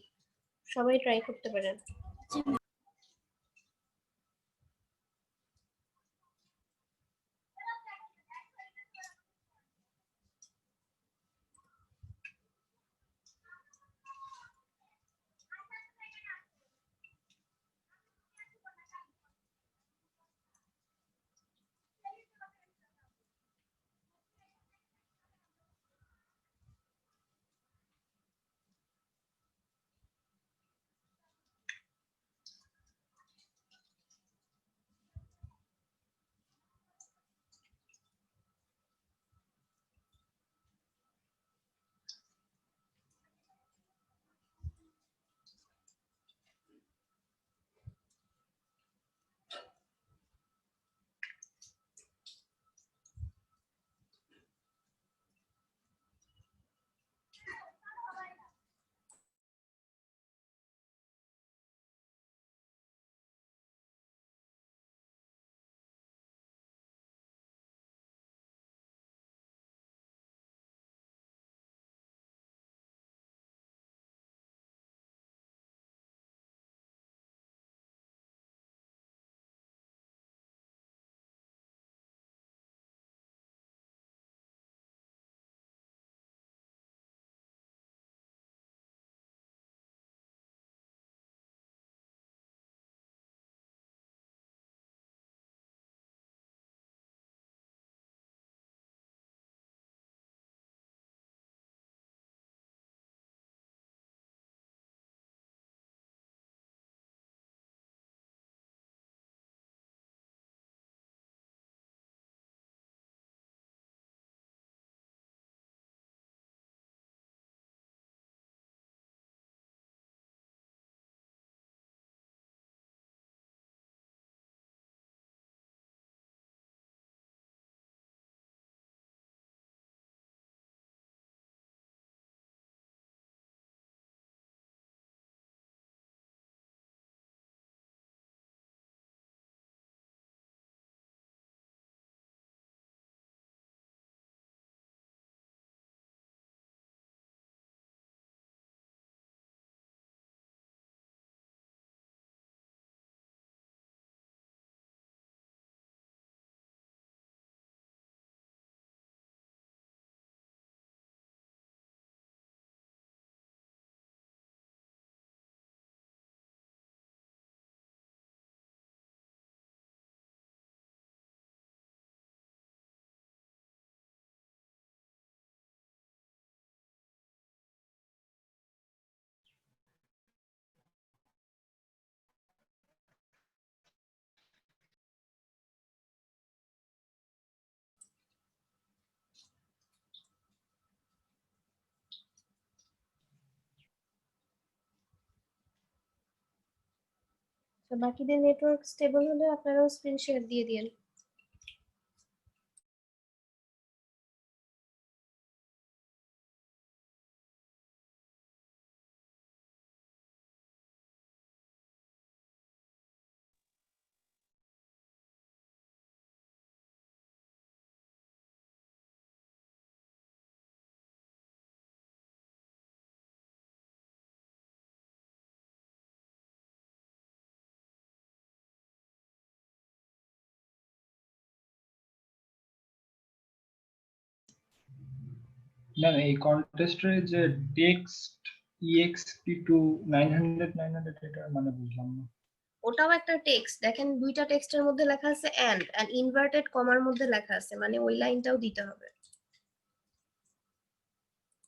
সবাই ট্রাই করতে পারেন। তো বাকিদের নেটওয়ার্ক স্টেবল হলে আপনারাও স্ক্রিন শেয়ার দিয়ে দিন। ম্যাম এই কন্টেস্টের যে টেক্সট EXP2 900 এটা মানে বুঝলাম না। ওটাও একটা টেক্সট, দেখেন দুইটা টেক্সটের মধ্যে লেখা আছে এন্ড ইনভার্টেড কমার মধ্যে লেখা আছে, মানে ওই লাইনটাও দিতে হবে।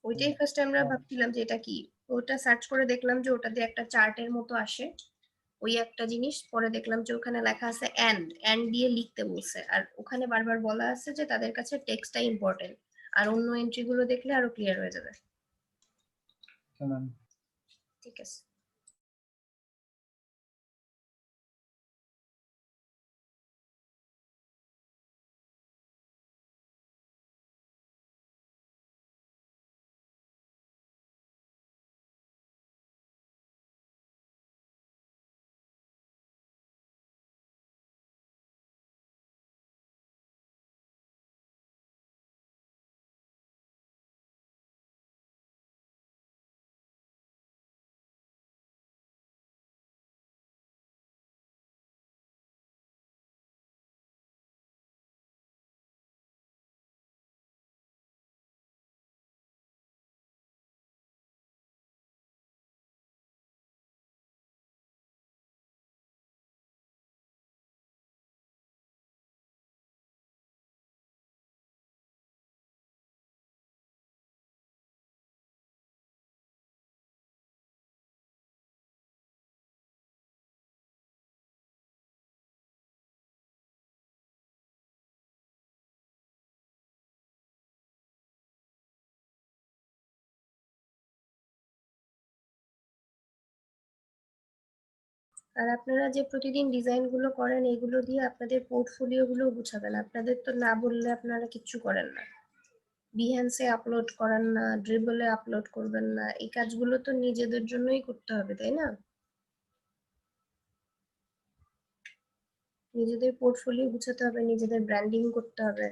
ওইটাই ফার্স্ট আমরা ভাবছিলাম যে এটা কি, ওটা সার্চ করে দেখলাম যে ওটা দিয়ে একটা চার্টের মতো আসে, ওই একটা জিনিস। পরে দেখলাম যে ওখানে লেখা আছে এন্ড দিয়ে লিখতে বলছে, আর ওখানে বারবার বলা আছে যে তাদের কাছে টেক্সটটা ইম্পর্টেন্ট, আর অন্য এন্ট্রি গুলো দেখলে আরো ক্লিয়ার হয়ে যাবে। ঠিক আছে। আর আপনারা যে প্রতিদিন ডিজাইন গুলো করেন এগুলো দিয়ে আপনাদের পোর্টফোলিও গুলো গুছাবেন। আপনাদের তো না বললে আপনারা কিচ্ছু করেন না, বিহেন্সে আপলোড করেন না, ড্রিবলে আপলোড করবেন না, এই কাজগুলো তো নিজেদের জন্যই করতে হবে, তাই না? নিজেদের পোর্টফোলিও গুছাতে হবে, নিজেদের ব্র্যান্ডিং করতে হবে।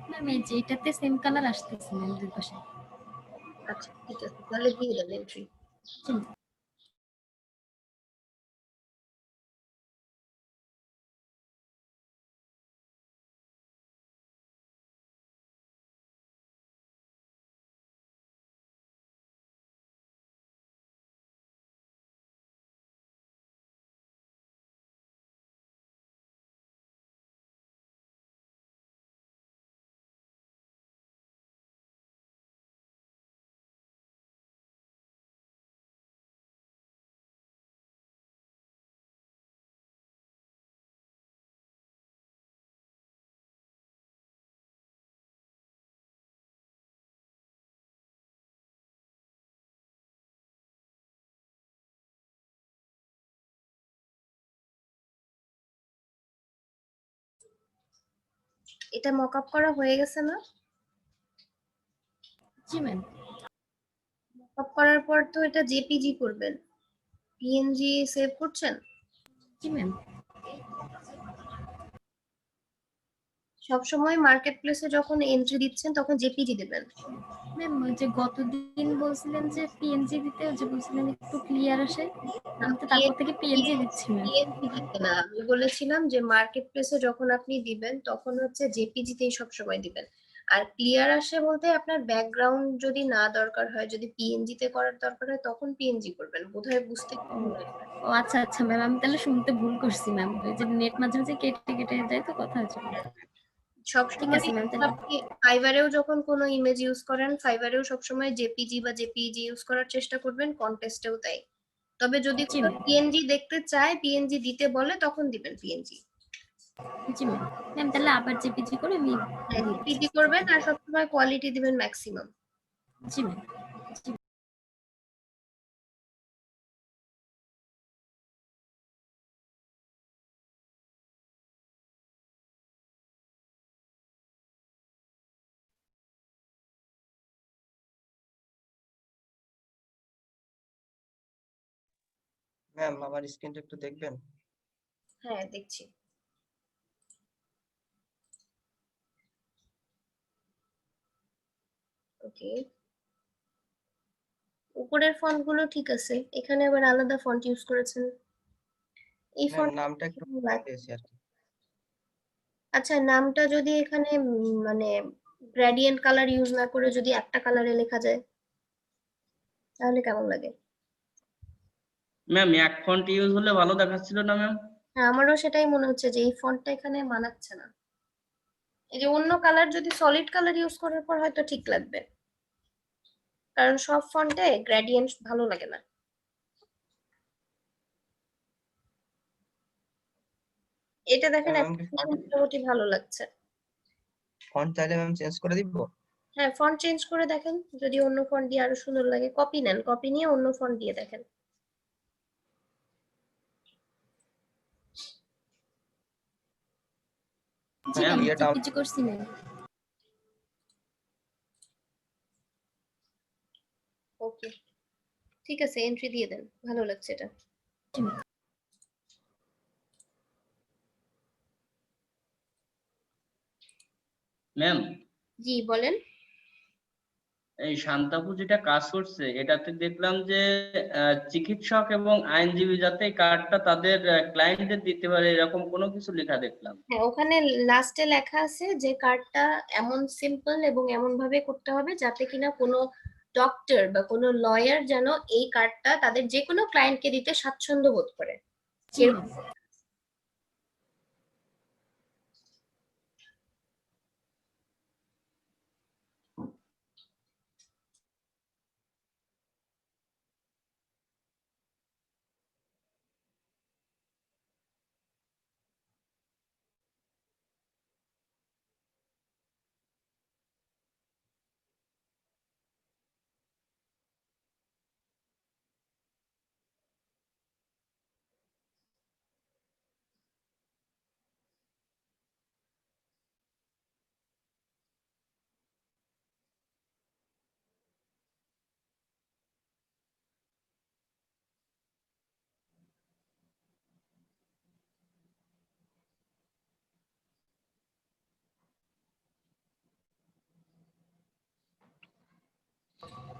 ম্যাম এই যে এটাতে সেম কালার আসতেছে ম্যাম দুই পাশে। আচ্ছা ঠিক আছে, তাহলে দিয়ে দেন এন্ট্রি। এটা মকআপ করা হয়ে গেছে না? জি ম্যাম। মকআপ করার পর তো এটা জেপিজি করবেন, পিএনজি সেভ করছেন? জি ম্যাম। সবসময় মার্কেট প্লেসে যখন এন্ট্রি দিচ্ছেন তখন জেপিজি দেবেন। ম্যাম ওই যে গতদিন বলছিলেন যে পিএনজি দিতে, ওই যে বলছিলেন একটু ক্লিয়ার আসে, আমি তো তারপর থেকে পিএনজি দিচ্ছি ম্যাম। পিএনজি দিতে না, আমি বলেছিলাম যে মার্কেট প্লেসে যখন আপনি দিবেন তখন হচ্ছে জেপিজি তেই সবসময় দিবেন। আর ক্লিয়ার আসে বলতে আপনার ব্যাকগ্রাউন্ড যদি না দরকার হয়, যদি পিএনজি তে করার দরকার হয় তখন পিএনজি করবেন, বোধহয় বুঝতে একটু ভুল হয়েছে। ও আচ্ছা আচ্ছা ম্যাম, আমি তাহলে শুনতে ভুল করছি ম্যাম, ওই যে নেট মাঝে মাঝে কেটে কেটে যায় তো কথা হচ্ছে। ঠিক সবসময় আছে ম্যাম, তাহলে আপনি ফাইবারেও যখন কোনো ইমেজ ইউজ করেন, ফাইবারেও সবসময় জেপিজি বা জেপিইজি ইউজ করার চেষ্টা করবেন, কন্টেস্টেও তাই। তবে যদি জি কোনো ম্যাম। পিএনজি দেখতে চায়, পিএনজি দিতে বলে, তখন দিবেন পিএনজি। জি ম্যাম। ম্যাম তাহলে আবার জেপিজি করে আমি হ্যাঁ, দিয়ে দিচ্ছি। জেপিজি করবেন আর সবসময় কোয়ালিটি দিবেন ম্যাক্সিমাম। জি ম্যাম। জি। ম্যাম আমার স্ক্রিনটা একটু দেখবেন? হ্যাঁ দেখছি। ওকে, উপরের ফন্ট গুলো ঠিক আছে, এখানে আবার আলাদা ফন্ট ইউজ করেছেন। এই ম্যাম ফন্ট নামটা একটু দিয়েছি আর কি। আচ্ছা, নামটা যদি এখানে মানে গ্রেডিয়েন্ট কালার ইউজ না করে যদি একটা কালারে লেখা যায় তাহলে কেমন লাগে? ম্যাম এক ফন্ট ইউজ হলে ভালো দেখাচ্ছিল না ম্যাম? হ্যাঁ, আমারও সেটাই মনে হচ্ছে যে এই ফন্টটা এখানে মানাচ্ছে না। এই যে অন্য কালার যদি সলিড কালার ইউজ করার পর হয়তো ঠিক লাগবে, কারণ সব ফন্টে গ্রেডিয়েন্ট ভালো লাগে না। এটা দেখেন ম্যাম এখন আমি কি কিন্তু মোটামুটি ভালো লাগছে। ফন্ট চাইলে ম্যাম চেঞ্জ করে দিব? হ্যাঁ, ফন্ট চেঞ্জ করে দেখেন, যদি অন্য ফন্ট দিয়ে আরো সুন্দর লাগে কপি নেন, কপি নিয়ে অন্য ফন্ট দিয়ে দেখেন। জি ম্যাম ম্যাম, ইয়েটা কিছু করছি না। ওকে, ঠিক আছে, এন্ট্রি দিয়ে দেন, ভালো লাগছে এটা। জি ম্যাম। ম্যাম জি বলেন। এই শান্তাপু যেটা কাজ করছে এটাতে দেখলাম যে চিকিৎসক এবং আইনজীবী যাতে এই কার্ডটা তাদের ক্লায়েন্টদের দিতে পারে এরকম কোনো কিছু লেখা দেখলাম। হ্যাঁ, ওখানে লাস্টে লেখা আছে যে কার্ডটা এমন সিম্পল এবং এমন ভাবে করতে হবে যাতে কিনা কোনো ডক্টর বা কোনো লয়ার যেন এই কার্ডটা তাদের যে কোনো ক্লায়েন্টকে দিতে স্বাচ্ছন্দ্য বোধ করে। জি ম্যাম।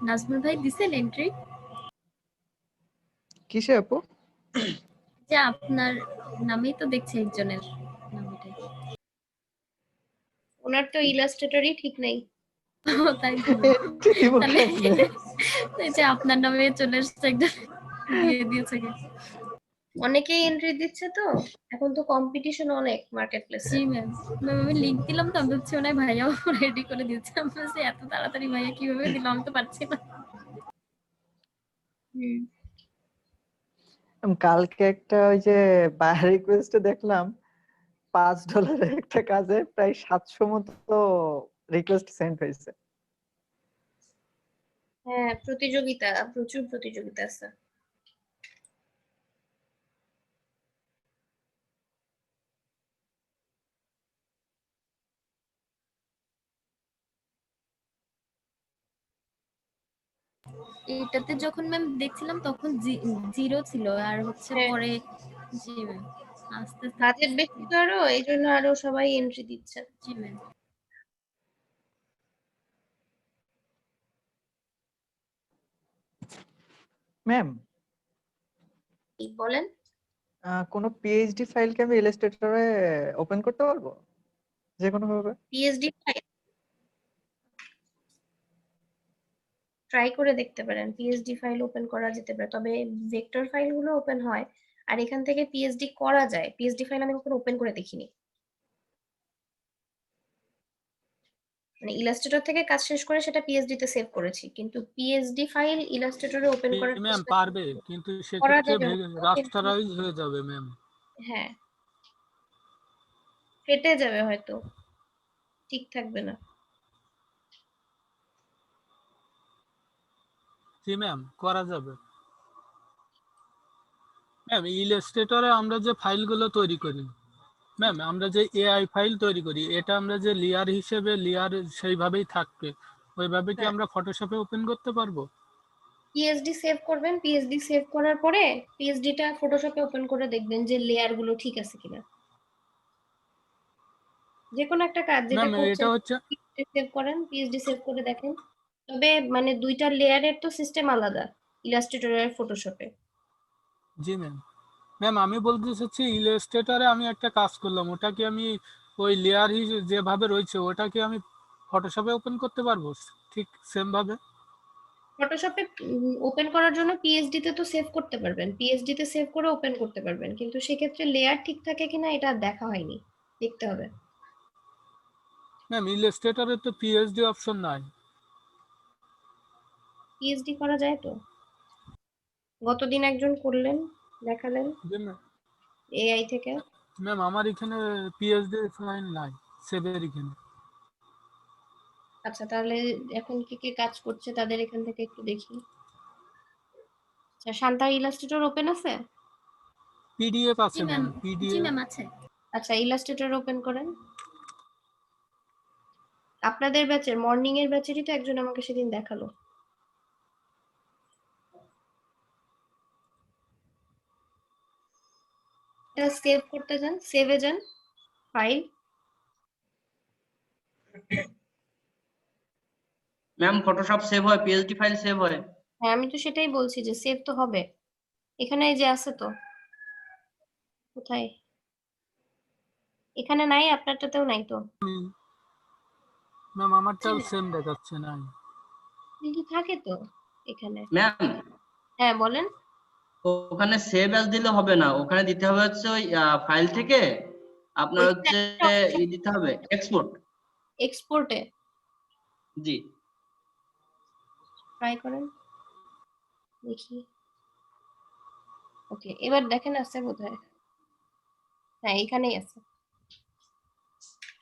নাজমুল ভাই দিছেন এন্ট্রি? কিসে আপু? যে আপনার নামেই তো দেখছি একজনের নাম এটাই। ওনার তো ইলাস্ট্রেটরই ঠিক নেই। ও তাই তো। ঠিক দিব তাহলে কেমনে? এই যে আপনার নামে চলে এসেছে একজন, দিয়ে দিয়েছে কে? অনেকেই এন্ট্রি দিচ্ছে তো, এখন তো কম্পিটিশন অনেক মার্কেট প্লেসে। জি ম্যাম। ম্যাম আমি লিংক দিলাম তো, আমি ভাবছি মনে হয় ভাইয়াও রেডি করে দিচ্ছে। আমি ভাবছি এত তাড়াতাড়ি ভাইয়া কিভাবে দিলাম, আমি তো পারছি না। হুম। কালকে একটা ওই যে বায়ার রিকোয়েস্টে দেখলাম $5 একটা কাজে প্রায় 700 মতো রিকোয়েস্ট সেন্ড হয়েছে। হ্যাঁ, প্রতিযোগিতা, প্রচুর প্রতিযোগিতা আছে। এটাতে যখন ম্যাম দেখছিলাম তখন জিরো ছিল, আর হচ্ছে হ্যাঁ, পরে জি ম্যাম আস্তে আস্তে বাজেট বেশি তো আরো, এই জন্য আরো সবাই এন্ট্রি দিচ্ছে। জি ম্যাম। ম্যাম কি বলেন? কোনো পিএইচডি ফাইল কি আমি ইলাস্ট্রেটরে ওপেন করতে পারবো যে কোনো ভাবে? পিএইচডি ফাইল ট্রাই করে দেখতে পারেন, পিএইচডি ফাইল ওপেন করা যেতে পারে, তবে ভেক্টর ফাইলগুলো ওপেন হয় আর এখান থেকে পিএইচডি করা যায়। পিএইচডি ফাইল আমি কখনো ওপেন করে দেখিনি, মানে ইলাস্ট্রেটর থেকে কাজ শেষ করে সেটা পিএইচডি তে সেভ করেছি, কিন্তু পিএইচডি ফাইল ইলাস্ট্রেটরে ওপেন করার ম্যাম চেষ্টা পারবে, কিন্তু করা সেক্ষেত্রে যাবে কিন্তু রাস্টারাইজ হয়ে যাবে ম্যাম। হ্যাঁ, ফেটে যাবে হয়তো, ঠিক থাকবে না। জি ম্যাম করা যাবে। ম্যাম ইলাস্ট্রেটরে আমরা যে ফাইলগুলো তৈরি করি, ম্যাম আমরা যে এআই ফাইল তৈরি করি, এটা আমরা যে লেয়ার হিসেবে লেয়ার সেইভাবেই থাকবে, ওইভাবে কি হ্যাঁ, আমরা ফটোশপে ওপেন করতে পারবো? পিএসডি সেভ করবেন, পিএসডি সেভ করার পরে পিএসডিটা ফটোশপে ওপেন করে দেখবেন যে লেয়ার গুলো ঠিক আছে কিনা। যে কোনো একটা কাজ যেটা ম্যাম এটা করছেন হচ্ছে সেভ করেন, পিএসডি সেভ করে দেখেন। তবে মানে দুইটা লেয়ারের তো সিস্টেম আলাদা, ইলাস্ট্রেটর আর ফটোশপে। জি ম্যাম। ম্যাম আমি বলতে চাচ্ছি ইলাস্ট্রেটরে আমি একটা কাজ করলাম, ওটা কি আমি ওই লেয়ার যেভাবে রয়েছে ওটা কি আমি ফটোশপে ওপেন করতে পারবো ঠিক সেম ভাবে? ফটোশপে ওপেন করার জন্য পিএসডি তে তো সেভ করতে পারবেন, পিএসডি তে সেভ করে ওপেন করতে পারবেন, কিন্তু সেক্ষেত্রে লেয়ার ঠিক থাকে কিনা এটা দেখা হয়নি, দেখতে হবে। ম্যাম ইলাস্ট্রেটরে তো পিএইচডি অপশন নাই। পিএইচডি করা যায় তো, গতদিন একজন করলেন, দেখালেন জি ম্যাম। এআই থেকে। ম্যাম আমার এখানে পিএইচডি ফাইল নাই সেভের এখানে। আচ্ছা তাহলে এখন কি কে কাজ করছে তাদের এখান থেকে একটু দেখি। আচ্ছা শান্তা ইলাস্ট্রেটর ওপেন আছে? পিডিএফ জি আছে ম্যাম, ম্যাম, জি পিডিএফ। ম্যাম আছে। আচ্ছা ইলাস্ট্রেটর ওপেন করেন। আপনাদের ব্যাচের মর্নিং এর ব্যাচেরই তো একজন আমাকে সেদিন দেখালো। এটা সেভ করতে যান, সেভে যান, ফাইল। ম্যাম ফটোশপ সেভ হয়, পিএসডি ফাইল সেভ হয়। হ্যাঁ আমি তো সেটাই বলছি যে সেভ তো হবে, এখানে এই যে আছে তো। কোথায়? এখানে নাই, আপনারটাতেও নাই তো। ম্যাম আমারটাও সেম দেখাচ্ছে নাই। কিন্তু থাকে তো এখানে। ম্যাম হ্যাঁ বলেন। ওখানে সেভ অ্যাজ দিলে হবে না, ওখানে দিতে হবে হচ্ছে ওই ফাইল থেকে আপনার হচ্ছে দিতে হবে এক্সপোর্ট। এক্সপোর্টে জি ট্রাই করেন দেখি। ওকে এবার দেখেন আছে কোথায়। হ্যাঁ এখানেই আছে,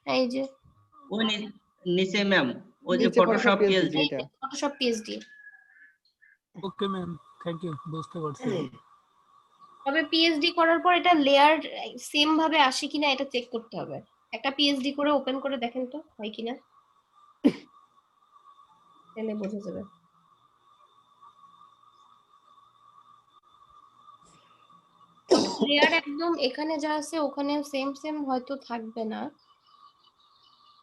হ্যাঁ এই যে ওই নিচে ম্যাম, ওই যে নিচে ফটোশপ ফটোশপ পিএসডি পিএসডি। এটা। Photoshop PhD. Okay ma'am, thank you, বুঝতে পারছি। তবে পিএইচডি করার পর এটা লেয়ার সেম ভাবে আসে কিনা এটা চেক করতে হবে। একটা পিএইচডি করে ওপেন করে দেখেন তো হয় কিনা, তাহলে বোঝা যাবে। লেয়ার একদম এখানে যা আছে ওখানে সেম সেম হয়তো থাকবে না,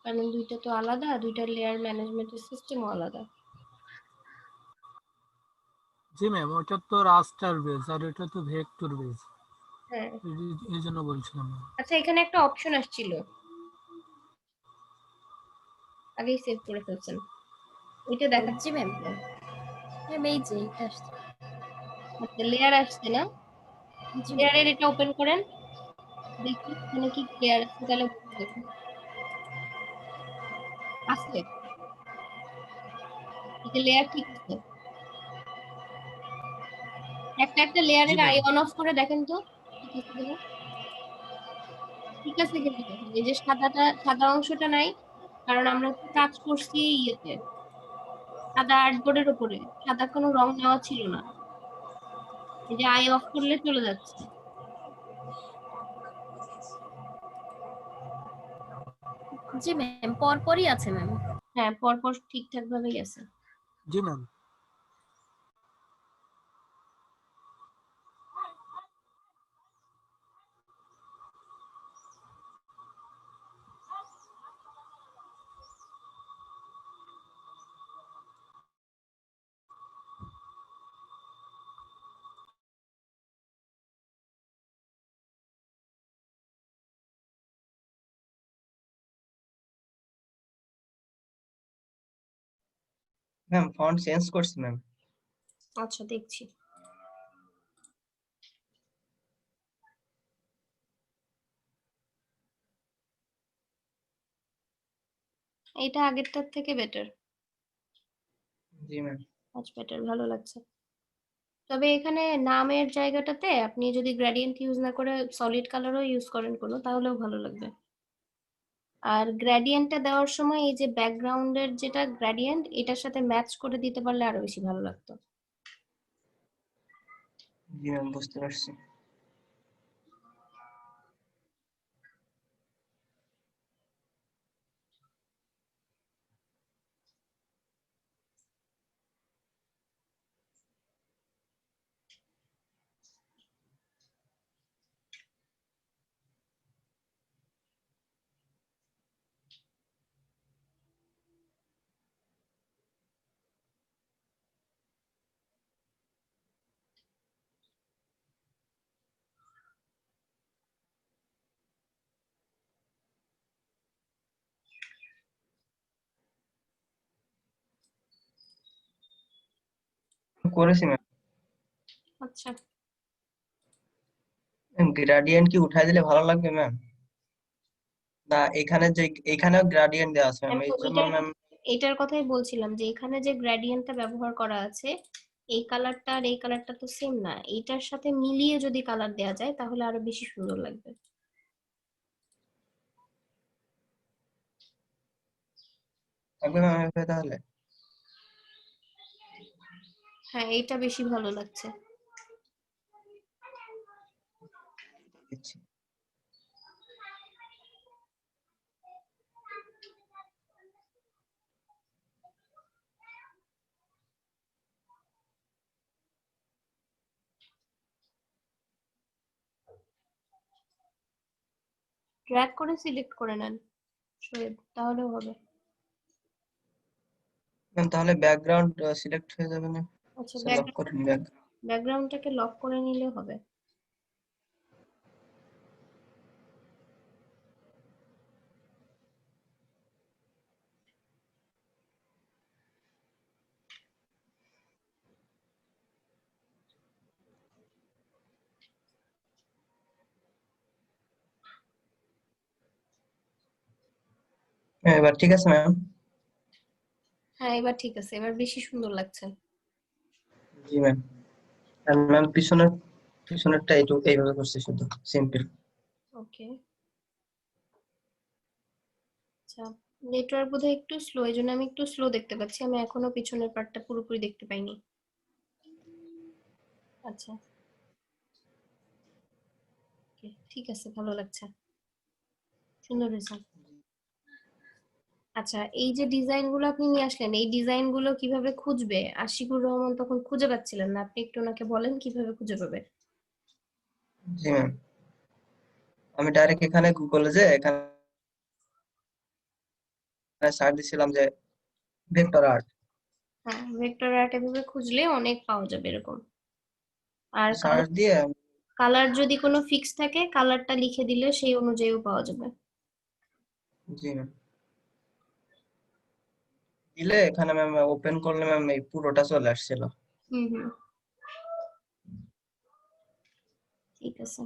কারণ দুইটা তো আলাদা, দুইটা লেয়ার ম্যানেজমেন্টের সিস্টেমও আলাদা। জি ম্যাম, ওটা তো রাস্টার বেস আর এটা তো ভেক্টর বেস, হ্যাঁ এই জন্য বলছিলাম। আচ্ছা এখানে একটা অপশন আসছিল, আগেই সেভ করে ফেলছেন, ওইটা দেখাচ্ছি। জি ম্যাম, ম্যাম এই যে এটা আসছে। আচ্ছা লেয়ার আসছে না, জি ম্যাম। লেয়ারের এটা ওপেন করেন দেখি এখানে কি লেয়ার আছে, তাহলে বুঝতে দেখুন আছে, এটা লেয়ার ঠিক আছে। একটা একটা জি লেয়ারের ম্যাম। আই অন অফ করে দেখেন তো ঠিক আছে কিনা। ঠিক আছে কিন্তু দেখেন এই যে সাদাটা, সাদা অংশটা নাই, কারণ আমরা তো কাজ করছি ইয়েতে সাদা আর্টবোর্ডের উপরে, সাদা কোনো রং নেওয়া ছিল না, এই যে আই অফ করলে চলে যাচ্ছে। জি ম্যাম, পরপরই আছে ম্যাম। হ্যাঁ পরপর ঠিকঠাক ভাবেই আছে। জি ম্যাম। ম্যাম ফন্ট চেঞ্জ করছি ম্যাম। আচ্ছা দেখছি। এটা আগেরটার থেকে বেটার, জি ম্যাম। মাচ বেটার, ভালো লাগছে। তবে এখানে নামের জায়গাটাতে আপনি যদি গ্রেডিয়েন্ট ইউজ না করে সলিড কালারও ইউজ করেন কোনো, তাহলেও ভালো লাগবে। আর গ্রেডিয়েন্টটা দেওয়ার সময় এই যে ব্যাকগ্রাউন্ডের যেটা গ্রেডিয়েন্ট এটার সাথে ম্যাচ করে দিতে পারলে আরো বেশি ভালো লাগতো। জি ম্যাম বুঝতে পারছি। করেছি ম্যাম। আচ্ছা, গ্রেডিয়েন্ট কি উঠাই দিলে ভালো লাগবে ম্যাম? না এখানে যে এখানেও গ্রেডিয়েন্ট দেওয়া আছে ম্যাম, আমি এই জন্য ওইটার ম্যাম। এইটার কথাই বলছিলাম যে এখানে যে গ্রেডিয়েন্টটা ব্যবহার করা আছে, এই কালারটা আর এই কালারটা তো সেম না, এইটার সাথে মিলিয়ে যদি কালার দেওয়া যায় তাহলে আরো বেশি সুন্দর লাগবে। লাগবে ম্যাম এভাবে তাহলে? হ্যাঁ, এইটা বেশি ভালো লাগছে। দিচ্ছি। ড্র্যাগ করে সিলেক্ট করে নেন শোয়েব, তাহলেও হবে। ম্যাম তাহলে ব্যাকগ্রাউন্ড সিলেক্ট হয়ে যাবে না? আচ্ছা, লক করেন ব্যাক। ব্যাকগ্রাউন্ডটাকে লক করে নিলে হবে। এবার ঠিক আছে ম্যাম? হ্যাঁ, এবার ঠিক আছে, এবার বেশি সুন্দর লাগছে। জি ম্যাম। আর ম্যাম পিছনেরটা এইভাবে করছি শুধু সিম্পল। ওকে, আচ্ছা। নেটওয়ার্ক বোধহয় একটু স্লো, এই জন্য আমি একটু স্লো দেখতে পাচ্ছি, আমি এখনো পিছনের পার্টটা পুরোপুরি দেখতে পাইনি। আচ্ছা, ওকে, ঠিক আছে, ভালো লাগছে, সুন্দর হয়েছে। আচ্ছা, এই যে ডিজাইন গুলো আপনি নিয়ে আসলেন, এই ডিজাইন গুলো কিভাবে খুঁজবে? আশিকুর রহমান তখন খুঁজে পাচ্ছিলেন না, আপনি একটু ওনাকে বলেন কিভাবে খুঁজে পাবে। জি ম্যাম, আমি ডাইরেক্ট এখানে গুগলে যে এখানে সার্চ দিছিলাম যে ভেক্টর আর্ট। হ্যাঁ, ভেক্টর আর্ট এভাবে খুঁজলে অনেক পাওয়া যাবে এরকম। আর সার্চ দিয়ে কালার যদি কোনো ফিক্স থাকে, কালারটা লিখে দিলে সেই অনুযায়ীও পাওয়া যাবে। জি ম্যাম দিলে এখানে ম্যাম ওপেন করলে ম্যাম এই পুরোটা চলে আসছিল। হুম হুম, ঠিক আছে।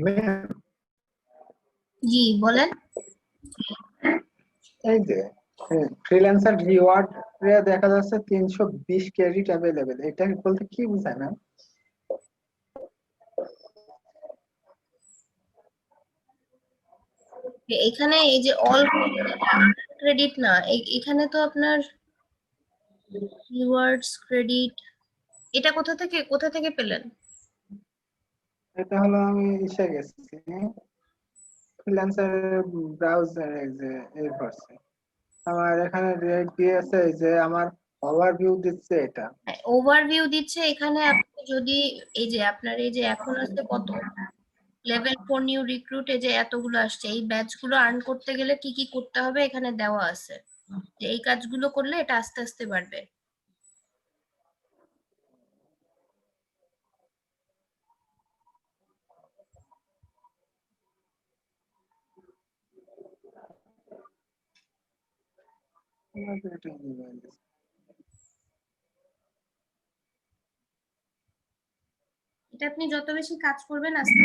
ম্যাম জি বলেন। এই যে ফ্রিল্যান্সার রিওয়ার্ড দেখা যাচ্ছে 320 ক্রেডিট অ্যাভেলেবেল, এটা বলতে কি বোঝায় ম্যাম? এখানে এই যে অল ক্রেডিট না, এখানে তো আপনার রিওয়ার্ডস ক্রেডিট, এটা কোথা থেকে পেলেন? এটা হলো আমি ইসে গেছি ফ্রিল্যান্সার ব্রাউজারে, যে এর করছে আমার এখানে রেট দিয়েছে, এই যে আমার ওভারভিউ দিচ্ছে এটা। ওভারভিউ দিচ্ছে এখানে। আপনি যদি এই যে আপনার এই যে এখন আছে কত লেভেল 4 নিউ রিক্রুট, এই যে এতগুলো আসছে, এই ব্যাচগুলো আর্ন করতে গেলে কি কি করতে হবে এখানে দেওয়া আছে, যে এই কাজগুলো করলে এটা আস্তে আস্তে বাড়বে। এটা আপনি যত বেশি কাজ করবেন আস্তে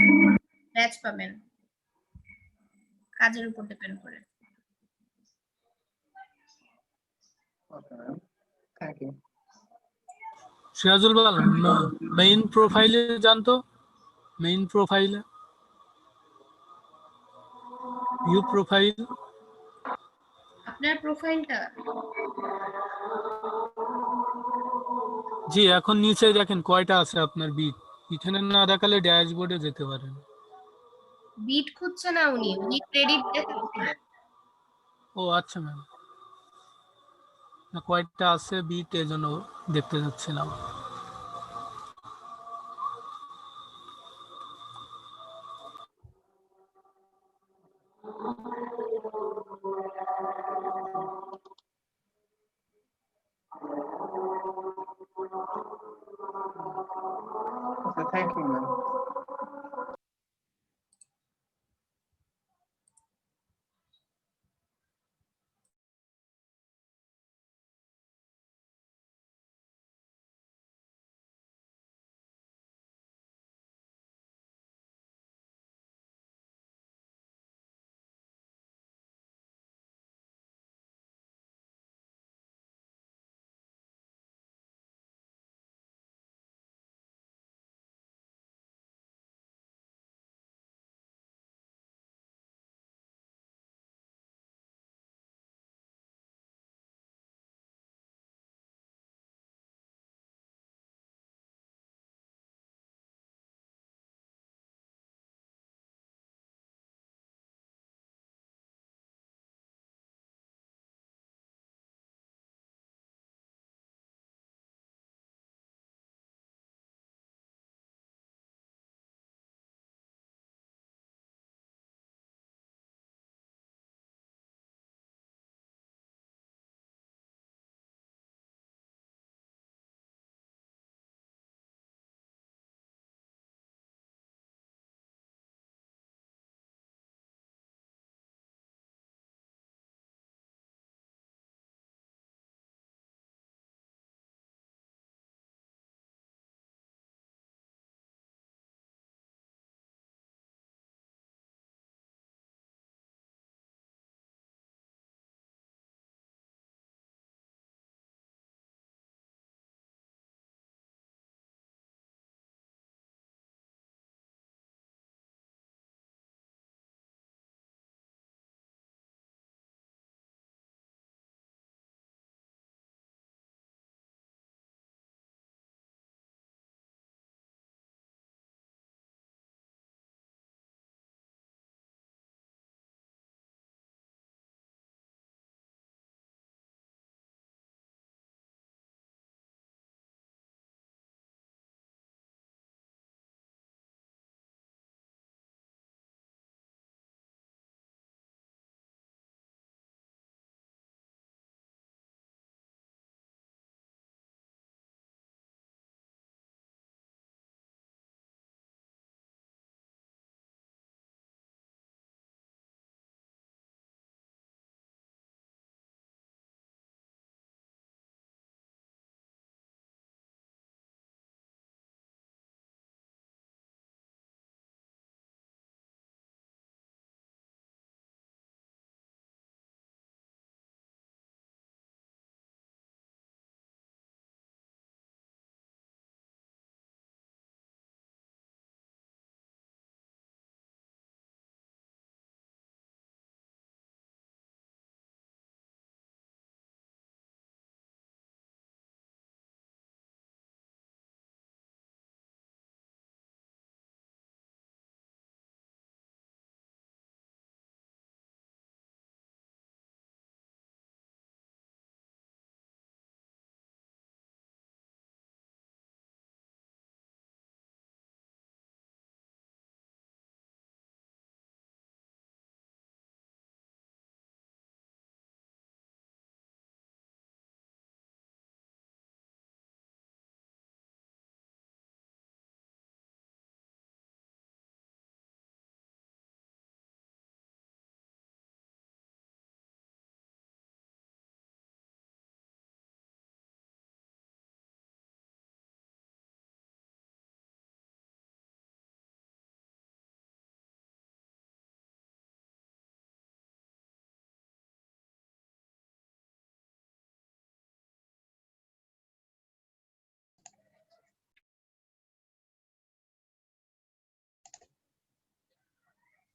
ব্যাচ পাবেন, কাজের উপর ডিপেন্ড করে। Thank you. সিরাজুল ভাই, মেইন প্রোফাইলে জানতো, মেইন প্রোফাইলে ভিউ প্রোফাইল, আপনার প্রোফাইলটা জি এখন নিচে দেখেন কয়টা আছে আপনার বিট, এখানে না দেখালে ড্যাশবোর্ডে যেতে পারেন। বিট খুঁজছে না, উনি ক্রেডিট দেখাচ্ছিলেন। ও আচ্ছা ম্যাম, না কয়টা আছে বিট এজন্য দেখতে যাচ্ছিলাম। আচ্ছা, থ্যাংক ইউ ম্যাম।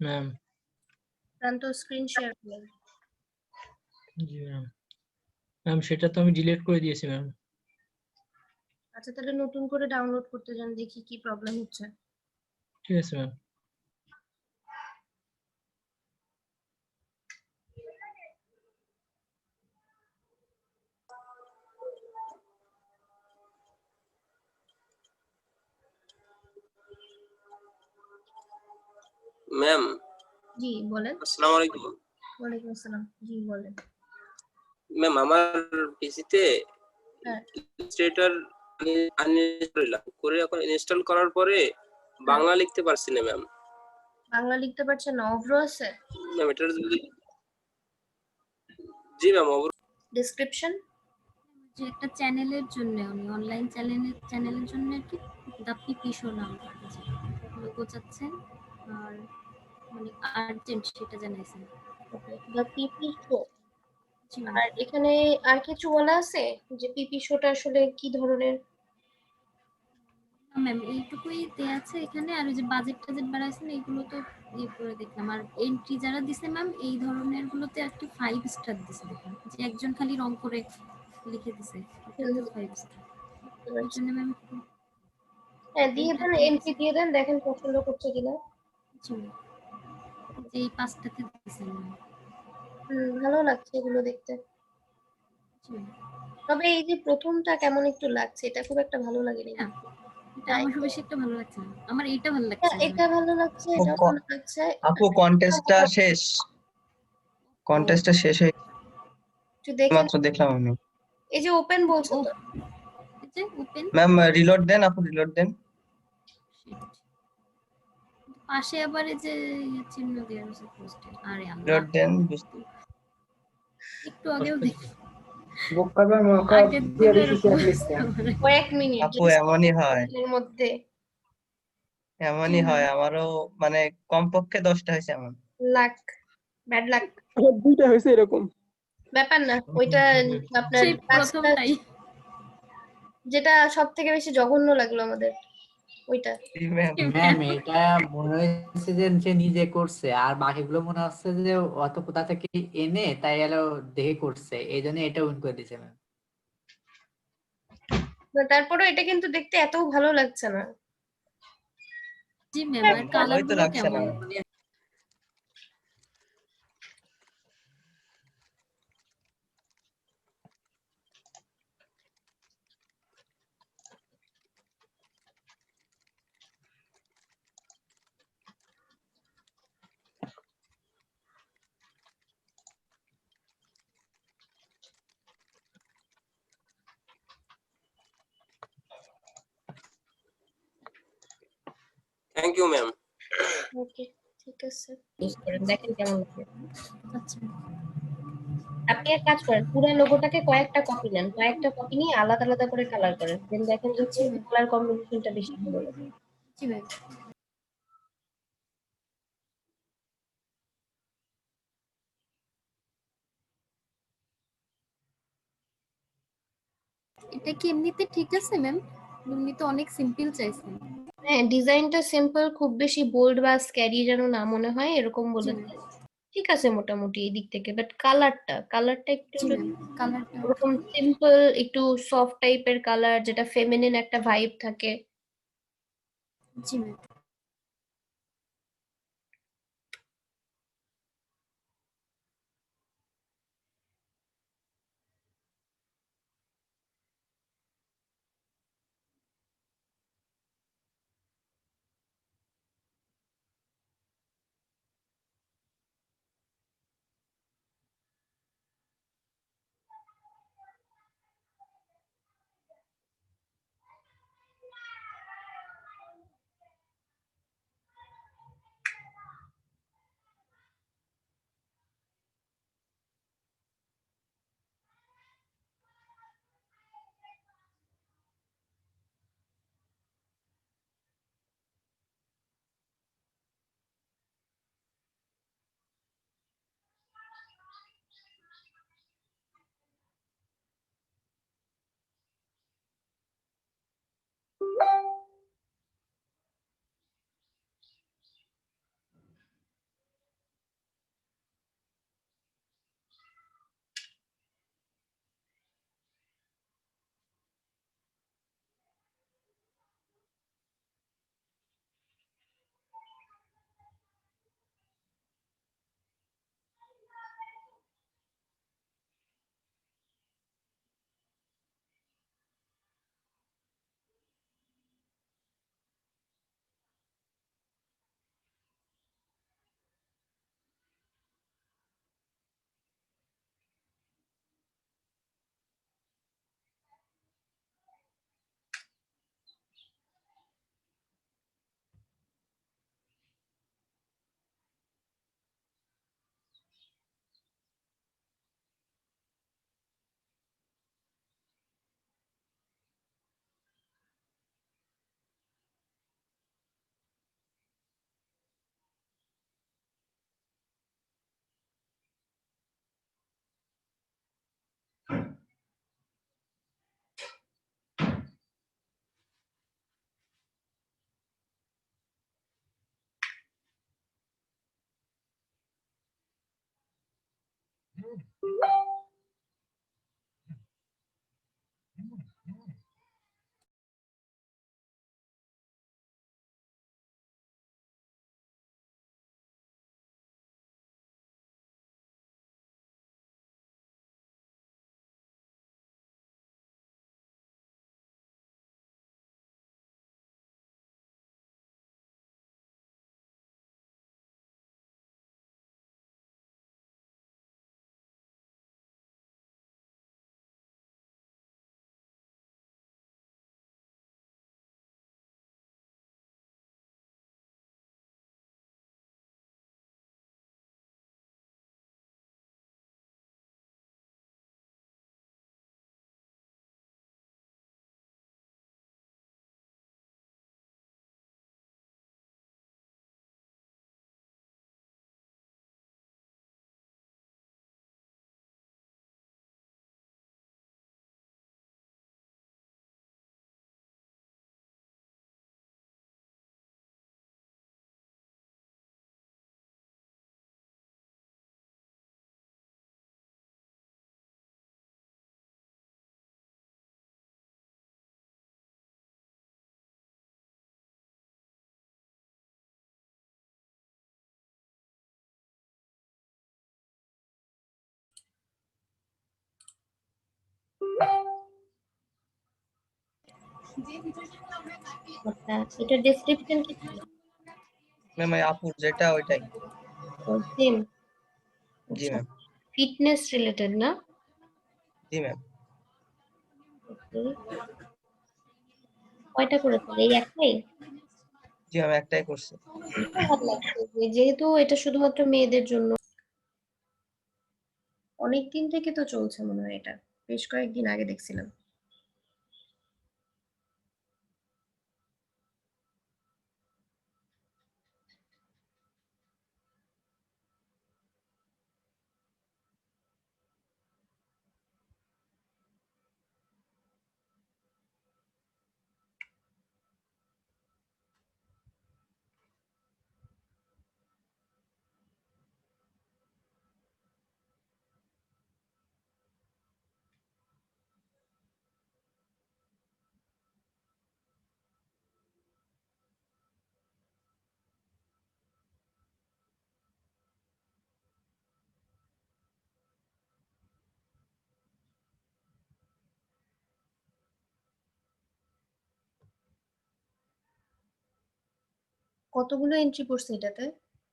ম্যাম। প্রান্ত স্ক্রিন শেয়ার করেন। জি ম্যাম। ম্যাম সেটা তো আমি ডিলিট করে দিয়েছি ম্যাম। আচ্ছা তাহলে নতুন করে ডাউনলোড করতে যান, দেখি কি প্রবলেম হচ্ছে। ঠিক আছে ম্যাম। ম্যাম জি বলেন। আসসালামু আলাইকুম। ওয়ালাইকুম আসসালাম। জি বলেন। ম্যাম আমার পিসিতে হ্যাঁ ইলাস্ট্রেটর আনইনস্টল করে এখন ইনস্টল করার পরে বাংলা লিখতে পারছি না ম্যাম। বাংলা লিখতে পারছেন না? অভ্র আছে? ম্যাম এটার যদি জি ম্যাম ডেসক্রিপশন যে একটা চ্যানেলের জন্য উনি অনলাইন চ্যানেলের জন্য কি দা পিপি শো নাম লোগো চাচ্ছেন আর মানে আর্জেন্ট সেটা জানাইছেন। The PP show. জি আর এখানে আর কিছু বলা আছে যে পিপি শোটা আসলে কি ধরনের? ম্যাম এইটুকুই দেয়া আছে এখানে, আর ওই যে বাজেট টাজেট বাড়াইছেন এইগুলো তো ইয়ে করে দেখলাম। আর এন্ট্রি যারা দিছে ম্যাম এই ধরনের গুলোতে একটু 5 স্টার দিছে দেখুন, যে একজন খালি রং করে লিখে দিছে এটা 5 স্টার। এর জন্য ম্যাম হ্যাঁ দিয়ে দেন, এন্ট্রি দিয়ে দেন, দেখেন পছন্দ করছে কিনা। যে এই পাঁচটাতে দিছেন ম্যাম। ভালো লাগছে এগুলো দেখতে। তবে এই যে প্রথমটা কেমন একটু লাগছে, এটা খুব একটা ভালো লাগেনি। এটা আমার বেশি একটা ভালো লাগছে না, আমার এইটা ভালো লাগছে। এটা ভালো লাগছে, এটাও ভালো লাগছে। আপু কন্টেস্টটা শেষ, কন্টেস্টটা শেষ হয়ে একটু দেখেন, মাত্র দেখলাম আমি। এই যে ওপেন বলছো তো? এই যে ওপেন ম্যাম রিলোড দেন, আপু রিলোড দেন। পাশে আবার এই যে চিহ্ন দেওয়া আছে পোস্টে। আরে আল্লাহ রিলোড দেন। একটু আগেও দেখি বোকাবার মৌকা আগের দিয়ে দিনের দিছি at least। কয়েক মিনিট আপু এমনই হয়, এর মধ্যে এমনই হয় আমারও, মানে কমপক্ষে 10টা হয়েছে এমন। Lakh, bad luck. দুইটা হয়েছে এরকম। ব্যাপার না, ওইটা আপনার সেই প্রথমটাই যেটা সব থেকে বেশি জঘন্য লাগলো আমাদের ওইটা। ম্যাম এটা মনে হচ্ছে যে সে নিজে করছে, আর বাকিগুলো মনে হচ্ছে যে অত কোথা থেকে এনে তাই এলো দেখে করছে, এই জন্য এটা উইন করে দিয়েছে ম্যাম। তারপরে এটা কিন্তু দেখতে এত ভালো লাগছে না। জি ম্যাম, আর ভালোই কালার তো গুলো লাগছে না। কেমন? Thank you ma'am. ওকে ঠিক আছে, ইউজ করেন দেখেন কেমন লাগে। আচ্ছা আপনি এক কাজ করেন, পুরো লোগোটাকে কয়েকটা কপি নেন, কয়েকটা কপি নিয়ে আলাদা আলাদা করে কালার করেন, দেন দেখেন যে কোন কালার কম্বিনেশনটা বেশি ভালো লাগে। জি ম্যাম। এটা কি এমনিতে ঠিক আছে ম্যাম? এমনি তো অনেক সিম্পল চাইছেন। হ্যাঁ ডিজাইনটা সিম্পল, খুব বেশি বোল্ড বা স্ক্যারি যেন না মনে হয় এরকম বলেছে। ঠিক আছে মোটামুটি এই দিক থেকে, বাট কালারটা একটু জি যদি ম্যাম, কালারটা ওরকম সিম্পল একটু সফট টাইপের কালার, যেটা ফেমিনিন একটা ভাইব থাকে। জি ম্যাম। আচ্ছা, এটা ডেসক্রিপশন কি ছিল? ম্যাম আপুর যেটা ওইটাই। সেম। জি ম্যাম। ফিটনেস রিলেটেড না? জি ম্যাম। কয়টা করেছেন? এই একটাই? জি ম্যাম একটাই করছি। ভালো লাগছে যেহেতু এটা শুধুমাত্র মেয়েদের জন্য। অনেক দিন থেকে তো চলছে মনে হয় এটা, বেশ কয়েকদিন আগে দেখছিলাম। কতগুলো এন্ট্রি পড়ছে এটাতে?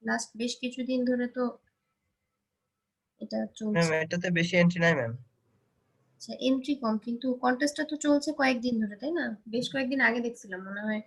লাস্ট বেশ কিছুদিন ধরে তো এটা ম্যাম চলছে। এটাতে বেশি এন্ট্রি নাই ম্যাম। আচ্ছা, এন্ট্রি কম, কিন্তু কন্টেস্টটা তো চলছে কয়েকদিন ধরে, তাই না? বেশ কয়েকদিন আগে দেখছিলাম মনে হয়।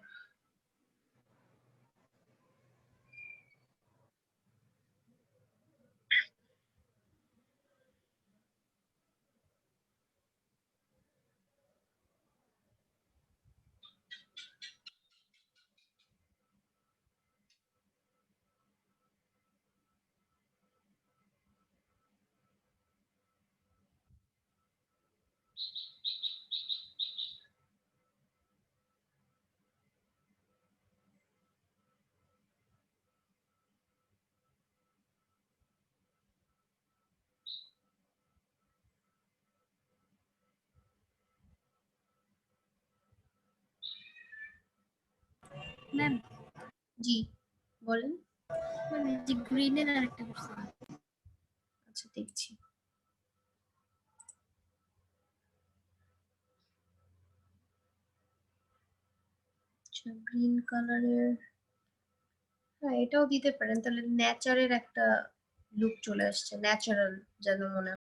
ম্যাম জি বলেন। মানে যে গ্রিনের আরেকটা করছি। আচ্ছা দেখছি। আচ্ছা, গ্রিন কালারের, হ্যাঁ এটাও দিতে পারেন, তাহলে নেচারের একটা লুক চলে আসছে, ন্যাচারাল যেন মনে